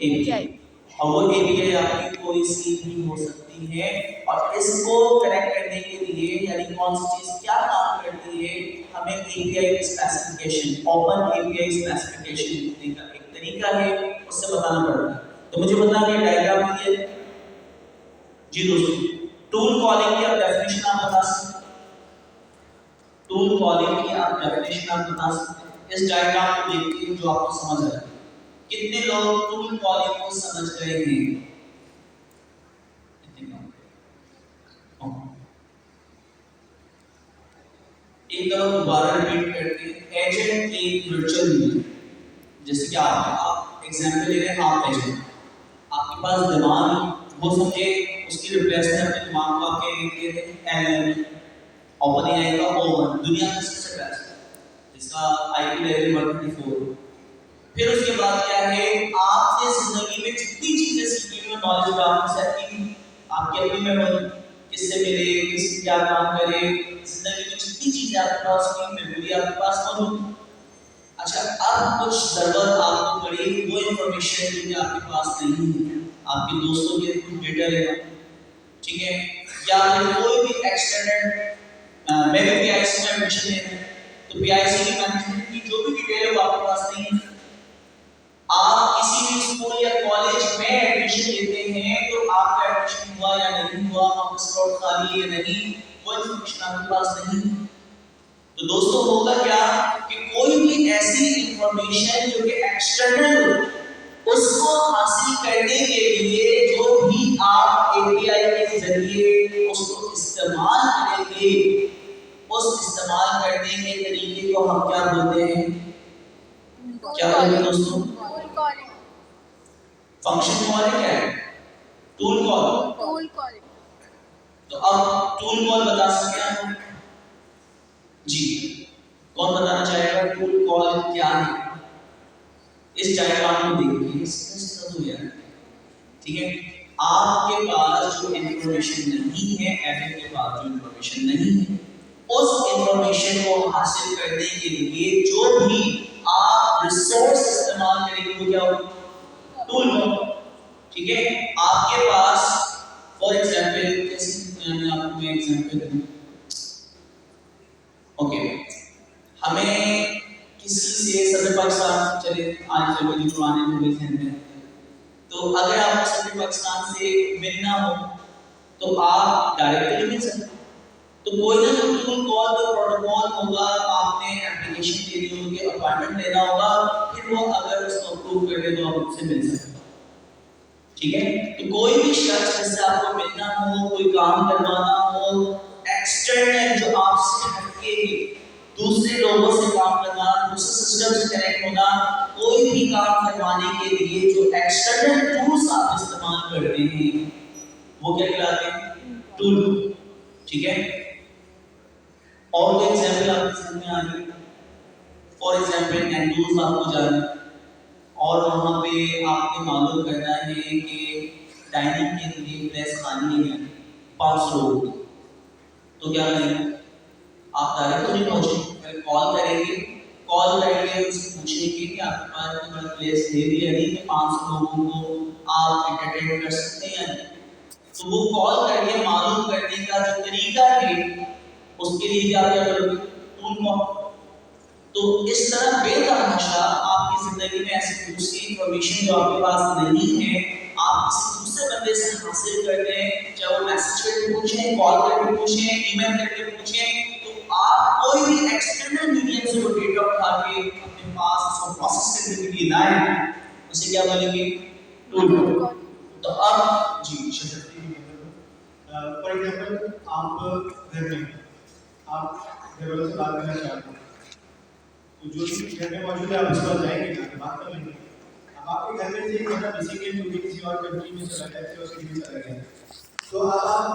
एपीआई। और वो एपीआई आपकी कोई सी भी हो सकती है, और इसको कनेक्ट करने के लिए यानी कौन सी चीज क्या काम करती है, हमें API specification, open API specification लिखने का एक तरीका है, उससे बताना पड़ता है। तो मुझे बताना कि डायग्राम दिए जी दोस्तों, टूल कॉलिंग की आप डेफिनेशन आप बता सकते हैं, टूल कॉलिंग की आप डेफिनेशन आप बता सकते हैं। इस डायग्राम को देख के जो आपको समझ आए, कितने लोग टूल कॉलिंग को समझ गए हैं? एक तरह दोबारा रिपीट करते हैं, एजेंट एक वर्चुअल मीडिया। जैसे कि आप एग्जांपल ले रहे हैं, आप एजेंट, आपके पास दिमाग वो समझे उसकी रिप्लेसमेंट अपने दिमाग को आपके एलएलएम, ओपन एआई का ओवन, दुनिया का सबसे बेस्ट जिसका आईक्यू लेवल 124। फिर उसके बाद क्या है, आपने जिंदगी में जितनी चीजें सीखी हुई नॉलेज ग्राफ से आपकी अपनी मेमोरी, किससे मिले, किस क्या काम करे, जिंदगी में जितनी चीजें आपके पास की मेमोरी आपके पास मौजूद। अच्छा, अब कुछ जरूरत आपको पड़ी वो इंफॉर्मेशन जो आपके पास नहीं है, आपके दोस्तों के डेटा लेना, ठीक है, या फिर कोई भी एक्सटर्नल मैं भी पीआईसी में एडमिशन लेना है, तो पीआईसी की मैनेजमेंट की जो भी डिटेल है वो आपके पास नहीं है। आप किसी भी स्कूल या कॉलेज में एडमिशन लेते हैं तो आपका एडमिशन हुआ या नहीं हुआ, आपका स्लॉट खाली है नहीं, वो इंफॉर्मेशन आपके पास नहीं है। तो दोस्तों होगा क्या कि कोई भी ऐसी इंफॉर्मेशन जो कि एक्सटर्नल हो उसको हासिल करने के लिए जो भी आप एपीआई के जरिए उसको इस्तेमाल करेंगे, उस इस्तेमाल करने के तरीके को हम क्या बोलते हैं? क्या बोलते हैं दोस्तों? फंक्शन कॉल क्या है? Tool call. तो अब टूल कॉल बता सकते हैं जी। कौन बताना चाहेगा टूल कॉल क्या है? इस डायग्राम को देखिए, इसका तो यार ठीक है, आपके पास जो इंफॉर्मेशन नहीं है, एडिट के पास जो इंफॉर्मेशन नहीं है, उस इंफॉर्मेशन को हासिल करने के लिए जो भी आप रिसोर्स इस्तेमाल करेंगे वो क्या होगा? टूल होगा। ठीक है, आपके पास फॉर एग्जांपल कैसे मैं आपको एग्जांपल दूं, ओके, हमें किसी से सदर पाकिस्तान चले आज चलो जो पुराने मूवीज हैं, तो अगर आपको सदर पाकिस्तान से मिलना हो तो आप डायरेक्टली मिल सकते हो, तो कोई ना कोई टूल कॉल तो प्रोटोकॉल होगा, आपने एप्लीकेशन के लिए उनके अपॉइंटमेंट लेना होगा, फिर वो अगर उसको अप्रूव कर दे तो आप उससे मिल सकते हो। ठीक है, तो कोई भी शख्स जिससे आपको मिलना हो, कोई काम करवाना हो, एक्सटर्नल जो आपसे हटके दूसरे लोगों से काम करवाना, दूसरे सिस्टम से कनेक्ट होना, कोई भी काम करवाने के लिए जो एक्सटर्नल टूल्स आप इस्तेमाल करते हैं वो क्या कहलाते हैं? टूल। ठीक है, और कोई एग्जांपल आपके सामने आ रही है, फॉर एग्जांपल एंडूज आपको जाना और वहाँ पे आपने मालूम करना है कि डाइनिंग के लिए प्लेस खानी है 500 लोगों की, तो क्या करेंगे? आप डायरेक्ट तो नहीं पहुँचेंगे, पहले कॉल करेंगे, कॉल करके उससे पूछेंगे कि आपके पास कोई प्लेस है भी या नहीं, कि 500 लोगों को आप एंटरटेन कर सकते हैं या नहीं। तो वो कॉल करके मालूम करने का जो तरीका है उसके लिए क्या करोगे? Tool call. तो इस तरह बेतहाशा आपकी जिंदगी में ऐसी दूसरी इंफॉर्मेशन जो आपके पास नहीं है, आप किसी दूसरे बंदे से हासिल कर लें, चाहे वो मैसेज करके पूछें, कॉल करके पूछें, ईमेल करके पूछें, तो आप कोई भी एक्सटर्नल मीडियम से वो डेटा उठा के अपने पास उसको प्रोसेस करने के लिए लाएं, उसे क्या बोलेंगे? टूल। तो अब जी फॉर एग्जांपल आप घर में आप घर वालों से बात करना चाहते हैं, तो जो भी घर में मौजूद है आप उसके पास जाएंगे, बात कर लेंगे। अब आपके घर में से एक बंदा बेसिकली किसी और कंट्री में चला गया, किसी और सिटी में चला गया, तो आप